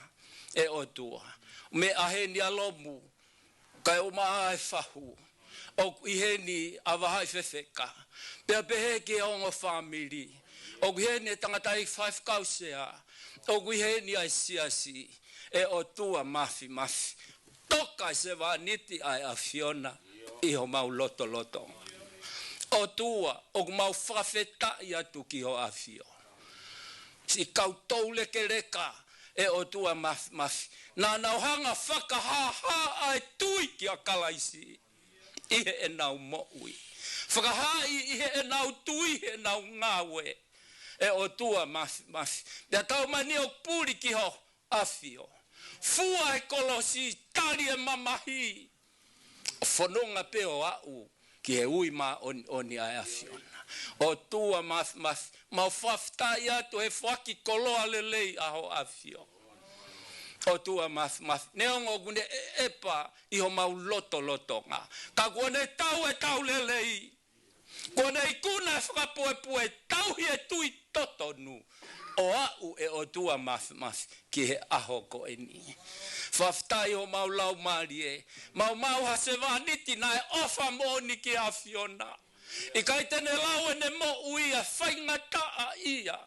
E o tua. Me aheni alomu. Kai o maa e whahu. O iheni awahai whewheka. Pea pehe ki ongo whamiri. O iheni tangatai 5 kausea. O iheni ai siasi. E o tua mafi. Toka se vaniti ai afiona. Iho mau loto. O tua. O mau whawheta I atu ki ho afio. Si koutou leke reka. E o tua mafi. Nā nauhanga whakaha ai tui ki a kalaisi. Ihe e nau mo ui. Whakaha ihe e nau tui he nau ngawe. E o tua mafi. Pea tau mani o puri ki ho afio. Fua e kolosi tari e mamahi. Whanonga pe o au ki he ui ma oni ai afiona. O tua mafi. Mau whaftai atu he whaki koloa lelei aho afio. O tua mafi. Neongo gune epa iho mau loto ngā. Ka kone tau lelei. Kone ikuna whakapoe tau hi e tui totonu. O au e o tua mafi ki he aho ko e ni. Whaftai o mau lau maari e. Mau ha se vaniti na e ofa moni ki a Fiona. I kai tene lau e ne mo ui a whaingata a ia.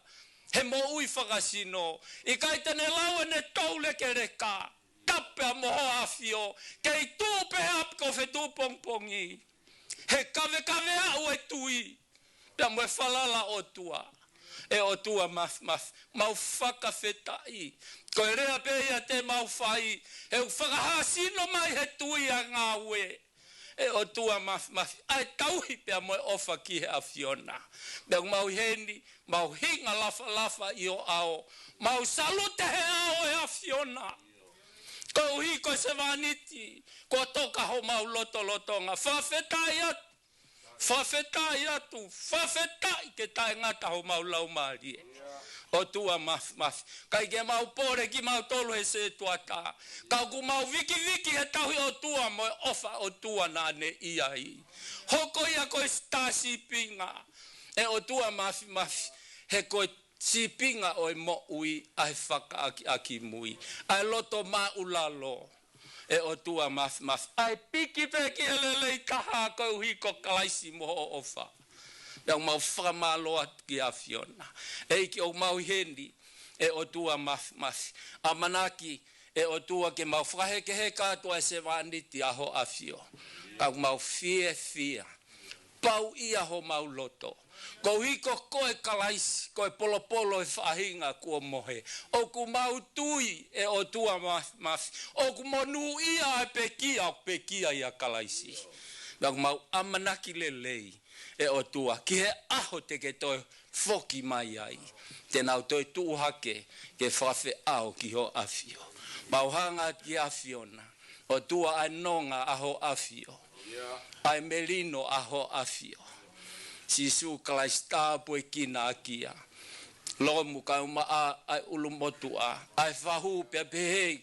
He mo ui whakasino. I kai tene lau e ne taule ke reka. Tape a moho a fio. Kei tūpe ap ko Fetu'upongipongi. He kawe au e tui. Pea mo e whalala o tua. E o tua math. Mau whakawhetai. Ko e rea pe ia te mau whai. He whakahasino mai he tui a ngāwe. E o tua math. Ai tauhi pea mo e ofa ki he a Fiona. Pea mau heni. Mau hinga lafa I o ao. Mau salute he ao e a Fiona. Ko uhi ko se vaniti. Ko toka ho mau loto nga. Whawhetai atu. Whawhetai ke tae ngata ho mau lau maari. O tua math. Kai ke mau pore ki mau tolu he se tuata. Kau ku mau viki he tauhi o tua mo e ofa o tua nane iai. Hoko ia koe stasi pinga. E o tua math. He koe sipinga o e mo ui ai whaka aki mui. Ai loto ma ulalo. E o tua math. Ai piki peki helelei taha kau hiko kalaisi moho ofa. Yang mau whakamalo atu ki a Fiona. Eiki o mau hendi. E o tua math. A manaki. E o tua ke mau whaheke he kātua e se vaniti aho a Fio. Kau mau fia. Pau ia ho mau loto. Ko hiko koe kalaisi, koe polo e whahinga kua mohe. O ku mautui e o tua mafi. O ku monu ia e pekia ia kalaisi. Nau mau amanaki lei e o tua. Ki he aho te ke toi foki mai ai. Te nau toi tuuhake ke whawhe ao ki ho awhio. Mauhanga ki awhiona. O tua ai nonga aho awhio. Ai melino aho awhio. Sisu kalaista pui kina akia. Lomu kauma ai ulumotua. Ai fahu pe pehe.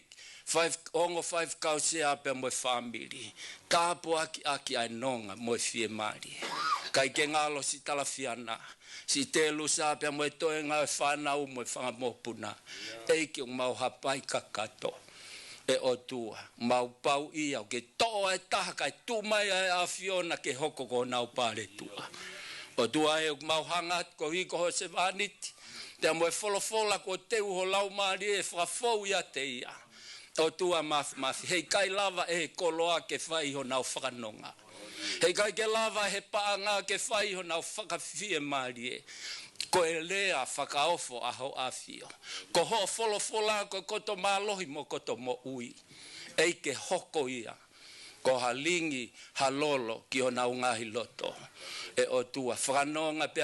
Ongo 5 kausea pe mo family. Tapo aki ai nonga mo fie mari. Kai ke ngalo si talafiana. Si telu sa pe mo toe nga whana u mo whanga mopuna. Eiki o mau hapai kakato. E o tua. Mau pau ia. Ke toa e taha kai tumai ai a Fiona ke hoko ko nau pare tua. O tua e mau hangat ko hiko ho se vaniti. Te mo e folofola ko te uho lau maari e whafou ia te ia. O tua mafi. Hei kai lava e koloa ke whai ho nau whakanonga. Hei kai ke lava he paanga ke whai ho nau whakawhie maari e. Ko e lea whakaofo aho awhio. Ko ho folofola ko koto malohi mo koto mo ui. Eike hoko ia. Ko halingi halolo ki o nau ngahi loto. E o tua whanonga pe